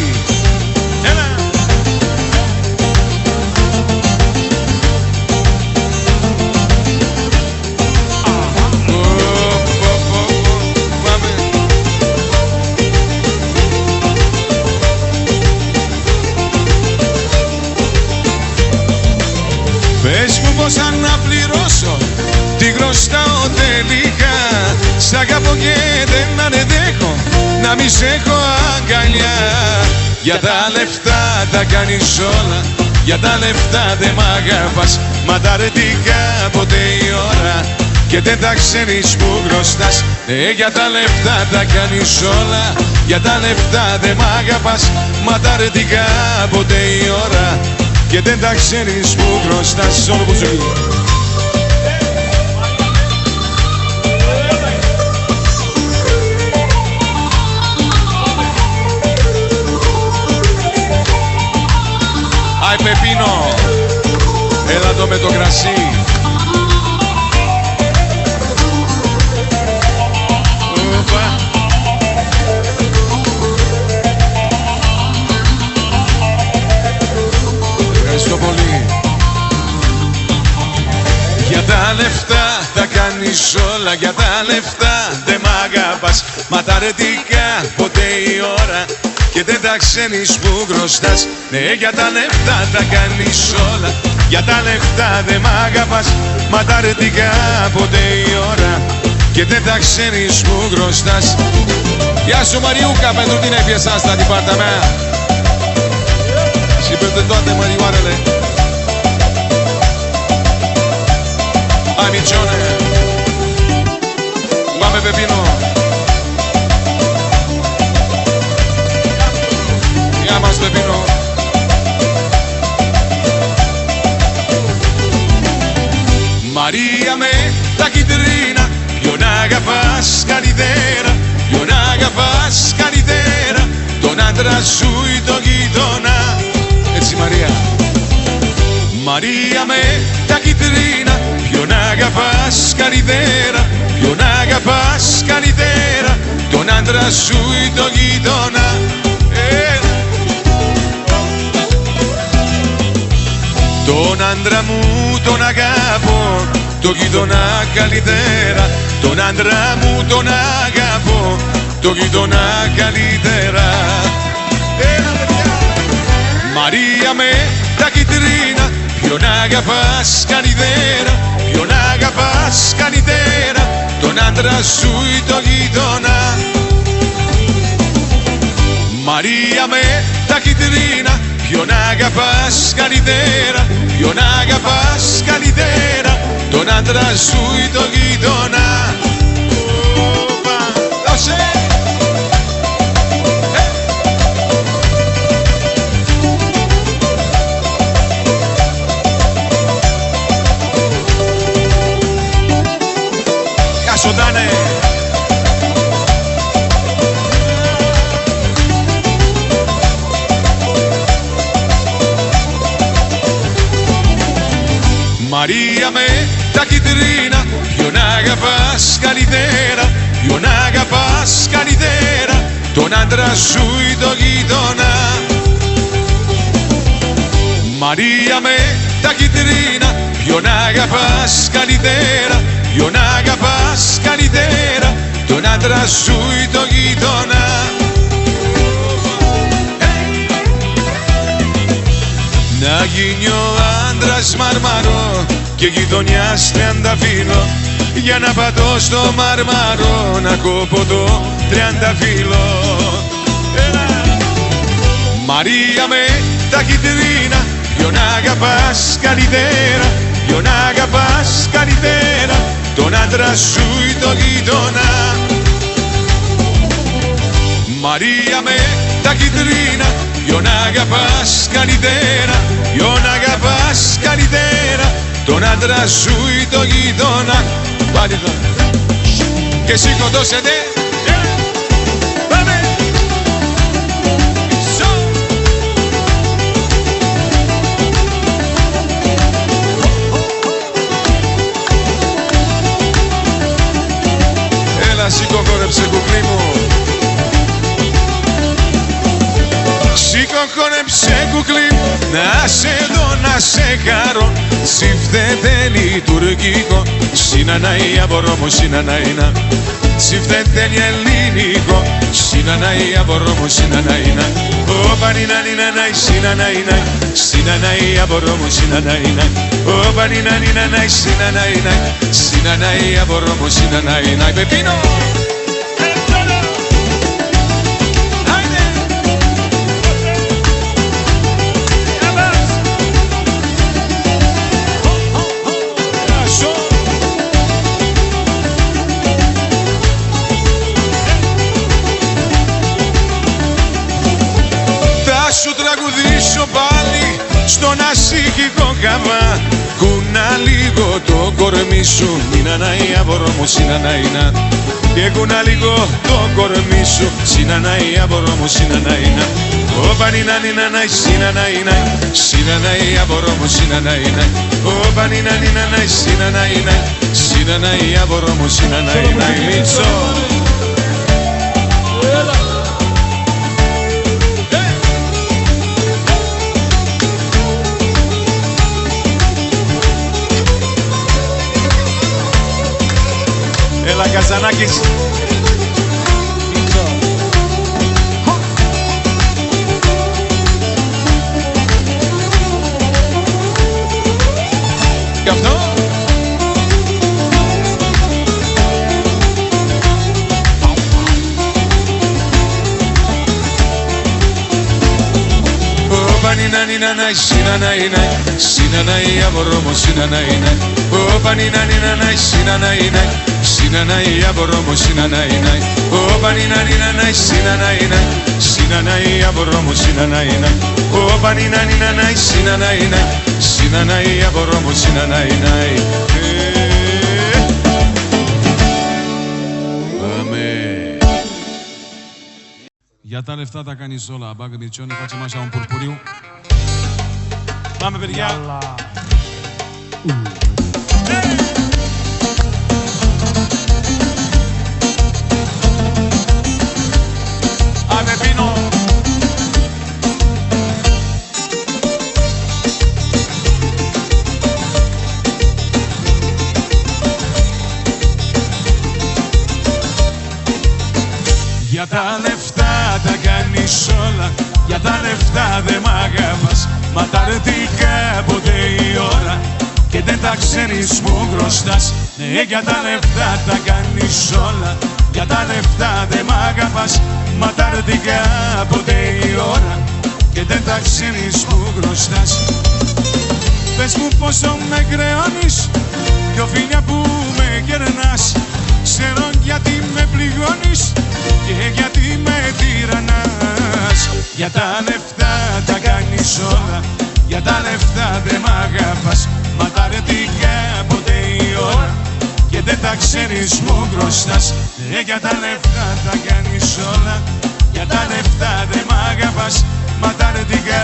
Έλα. Πες μου πως να πληρώσω, τι χρωστάω τελικά. Σ' αγαπώ και δεν αντέχω να μη σ' έχω αγκαλιά. Για τα λεφτά τα κάνεις όλα, για τα λεφτά δεν μ' αγαπάς. Μα τα αρετικά ποτέ η ώρα και δεν τα ξέρεις που χρωστάς. Ναι, για τα λεφτά τα κάνεις όλα, για τα λεφτά δεν μ' αγαπάς. Μα τα αρετικά ποτέ η ώρα και δεν τα ξέρεις που χρωστάς. Όλο που σου Άι Πεπίνο, έλα το με το κρασί. Οπα. Ευχαριστώ πολύ. Για τα λεφτά τα κάνεις όλα, για τα λεφτά δεν μ' αγαπάς. Μα τα αρετικά ποτέ η ώρα και δεν τα ξέρεις που χρωστάς. Ναι, για τα λεφτά τα κάνεις όλα, για τα λεφτά δεν μ' αγαπάς. Μα τα αρετικά ποτέ η ώρα και δεν τα ξέρεις που χρωστάς. Γεια σου Μαριούκα, pentru tine piesa asta din partea mea și pentru toate mărioarele. Hai micione, Mame Pepino. Ia mas Pepino. Maria me τα κιτρίνα, ποιον αγαπάς καλύτερα, ποιον αγαπάς καλύτερα, τον άντρα σου ή τον γείτονα. Έτσι Μαρία. Μαρία με τα κιτρίνα, ποιον αγαπάς καλύτερα, ποιον αγαπάς καλύτερα, τον άντρα σου ή τον γείτονα. Τον άντρα μου τον αγαπώ, τον γείτονα καλύτερα. Τον άντρα μου τον αγαπώ, τον γείτονα καλύτερα. Μαρία με τα κιτρίνα, ποιον αγαπάς καλύτερα, ποιον αγαπάς καλύτερα, τον άντρα σου ή τον γείτονα. Μαρία με τα κιτρίνα, ποιον αγαπάς καλύτερα, ποιον αγαπάς καλύτερα, τον άντρα σου ή τον γείτονα. Δώσε! Κασοντάνε! Μαρία με τα κιτρίνα, ποιον αγαπάς καλύτερα, ποιον αγαπάς καλύτερα, τον άντρα σου ή το γείτονα. Μαρία με τα κιτρίνα, ποιον αγαπάς καλύτερα, ποιον αγαπάς καλύτερα, τον άντρα σου ή το γείτονα. Να γίνει ο άντρας μαρμαρό και γειτονιάς τριανταφύλλο, για να πατώ στο μαρμαρό να κόπω το τριανταφύλλο. Μαρία με τα κιτρίνα, ποιον αγαπάς καλύτερα, ποιον αγαπάς καλύτερα, τον άντρα σου ή το γείτονα. Μαρία με τα κιτρίνα, ποιον αγαπάς καλύτερα, ποιον αγαπάς καλύτερα, τον άντρα σου ή το γείτονα. Πάρε το και σηκωτώσετε. Πάμε! Έλα σήκω χόρεψε κουκλί μου. Σήκω χόρεψε κουκλί μου, να σε δω να σε χαρώ. Σύφτεται λειτουργικό, συναναεί απορώ μου συναναίνα. Σύφτεται ελληνικό, συναναεί απορώ μου συναναίνα. Ω πανινανιναναι συναναίνα, συναναεί απορώ μου συναναίνα. Ω πανινανιναναι συναναίνα, συναναεί απορώ μου συναναίνα. Πεπίνο! Σου τραγουδήσω πάλι στον ασύχικο καμά. Κούνα λίγο το κορμί σου, συναναεί απορώ μου συναναίνα. Και κούνα λίγο το κορμί σου, συναναεί απορώ μου συναναίνα. Ω πανινανιναναι συναναίνα, συναναεί απορώ μου συναναίνα. Ω πανινανιναναι συναναίνα, συναναεί απορώ μου συναναίνα. Μίτσο! Έλα Καζανάκης. Και αυτό. Πανινανιναναι συναναίνα, συναναεί απορώ μου συναναίνα. Ω πανινανιναναι συναναίνα, συναναεί απορώ μου συναναίνα. Ω πανινανιναναι συναναίνα, συναναεί απορώ μου συναναίνα. Ω πανινανιναναι συναναίνα, συναναεί απορώ μου συναναίνα. Για τα λεφτά τα κάνεις όλα, μπάγκ μπιτσόνι, φάτσε μάσα un πουρπουριού. Πάμε παιδιά. Άμε πίνω. Για τα λεφτά τα κάνεις όλα, για τα λεφτά δε μ' αγαπάς. Μα τα ρωτήκα ποτέ η ώρα και δεν τα ξέρεις μου χρωστάς. Ναι, για τα λεφτά τα κάνεις όλα, για τα λεφτά δε μ' αγαπάς. Μα τα ρωτήκα ποτέ η ώρα και δεν τα ξέρεις μου χρωστάς. Πες μου πόσο με κρεώνεις, δυο φίλια που με κερνάς. Ξέρω γιατί με πληγώνεις και γιατί με τυραννάς. Για τα λεφτά τα κάνεις όλα, για τα λεφτά δεν μ' αγαπάς. Μα τα ρετικά ποτέ η ώρα και δεν τα ξέρεις μου χρωστάς. Για τα λεφτά τα κάνεις όλα, για τα λεφτά δεν μ' αγαπάς. Μα τα ρετικά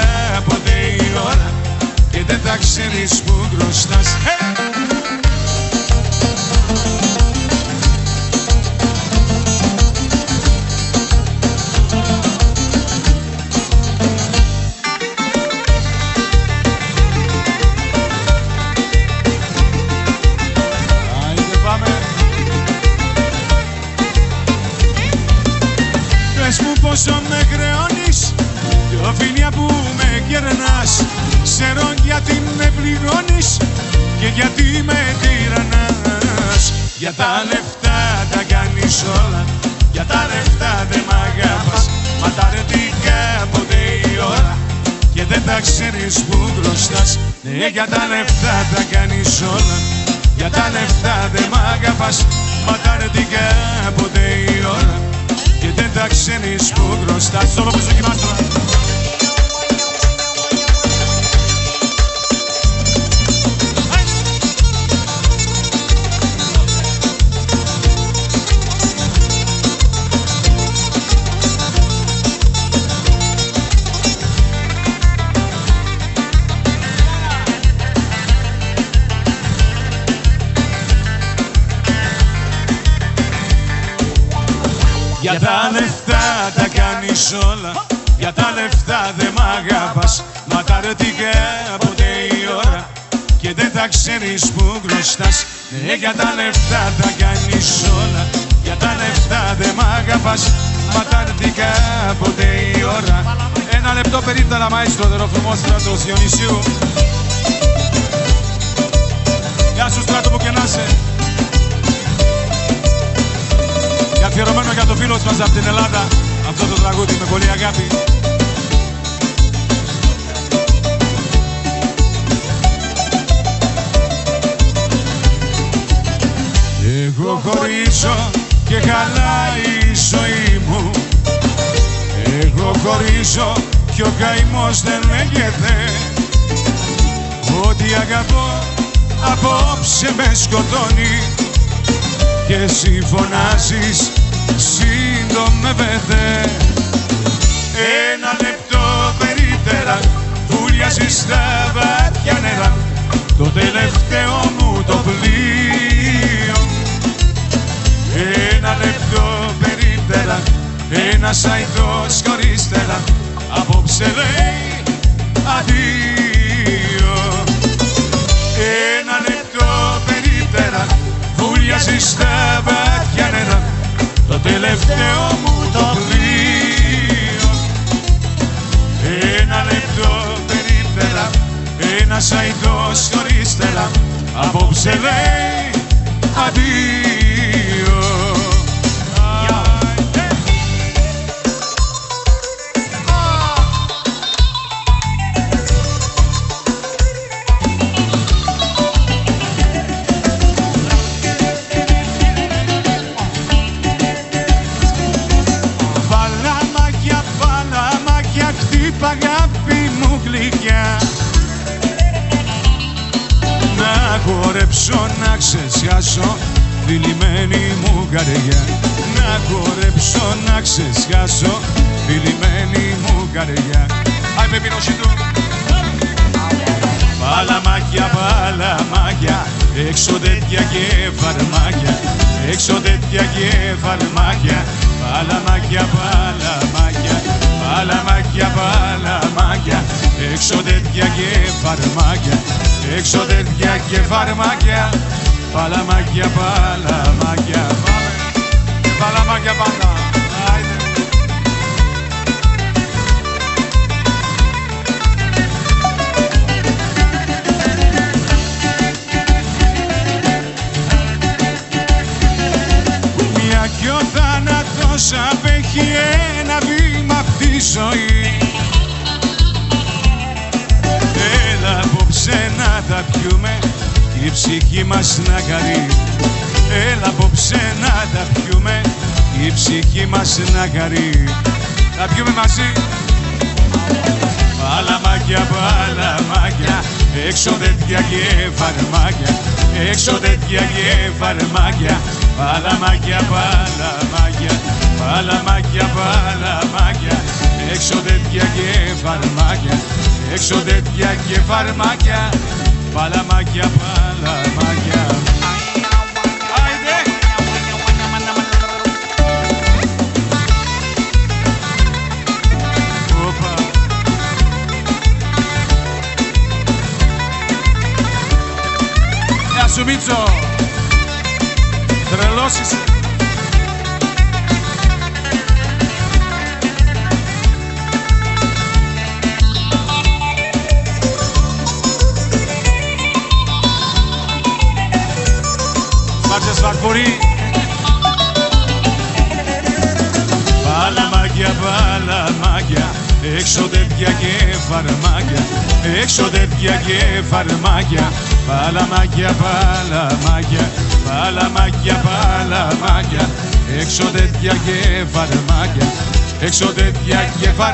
ποτέ η ώρα και δεν τα ξέρεις μου χρωστάς. Προφίλια που με κερνάς, ξέρω γιατί με πληρώνεις και γιατί με τυραννάς. Για τα λεφτά τα κάνεις όλα, για τα λεφτά δεν μ' αγαπάς. Μα τα αρνητικά ποτέ η ώρα και δεν τα ξέρεις που χρωστάς. Ναι, για τα λεφτά τα κάνεις όλα, για τα λεφτά δεν μ' αγαπάς. Μα τα αρνητικά ποτέ η ώρα και δεν τα ξέρεις που χρωστάς. Όλο πίσω δοκιμάς τώρα. Για τα λεφτά τα κάνεις όλα, για τα λεφτά δεν μ' αγαπάς. Μα τα αρνητικά ποτέ η ώρα και δεν τα ξέρεις που χρωστάς. Ναι, για τα λεφτά τα κάνεις όλα, για τα λεφτά δεν μ' αγαπάς. Μα τα αρνητικά ποτέ η ώρα. Ένα λεπτό περίπτερα μαΐστρο, δεροφρομός Στράτος Διονυσίου. Γεια σου Στράτο μου και να είσαι. Και αφιερωμένο για το φίλο μας από την Ελλάδα, αυτό το τραγούδι με πολύ αγάπη. Εγώ χωρίζω και χαλάει η ζωή μου. Εγώ χωρίζω κι ο καημός δεν λέγεται. Ό,τι αγαπώ απόψε με σκοτώνει και εσύ φωνάζεις συντομεύεται. Ένα λεπτό περίπτερα βουλιάζεις στα βάθια νερά, το τελευταίο μου το πλοίο. Ένα λεπτό περίπτερα, ένας αϊτός χωρίς τέλα, απόψε λέει αντίο. Ένα λεπτό περίπτερα βουλιάζεις στα βάθια νερά, το τελευταίο μου το πλοίο. Ένα λεπτό περίπτερα, ένας αϊτός χωρίς τέλα, απόψε λέει αντίο. Αγάπη μου γλυκιά, να χορέψω να ξεσχάσω θλιμμένη μου καρδιά. Να χορέψω να ξεσχάσω θλιμμένη μου καρδιά. Άι με πινοσίτου. Παλαμάκια, παλαμάκια, έξω τέτοια και φαρμάκια, έξω τέτοια και φαρμάκια. Παλαμάκια, παλαμάκια, παλαμάκια, παλαμάκια, έξω τέτοια και φαρμάκια, έξω τέτοια και φαρμάκια. Παλαμάκια, παλαμάκια, παλαμάκια πάντα. Μια κι ο θάνατος απέχει ένα βήμα απ' τη ζωή. Έλα απόψε να τα πιούμε, η ψυχή μας να χαρεί. Έλα απόψε να τα πιούμε, η ψυχή μας να χαρεί. Θα πιούμε μαζί. Παλαμάκια, παλαμάκια, έξω τέτοια και φαρμάκια, έξω τέτοια και φαρμάκια. Παλαμάκια, παλαμάκια, παλαμάκια, παλαμάκια, έξω τέτοια και φαρμάκια, έξω τέτοια και φαρμάκια. Παλαμάκια, παλαμάκια. Γεια σου Μίτσο, τρελός είσαι. παλαμάκια, έξω τέτοια και φαρμάκια, έξω τέτοια και φαρμάκια, παλαμάκια, παλαμάκια, παλαμάκια, παλαμάκια, έξω τέτοια και φαρμάκια, έξω τέτοια και φαρμάκια.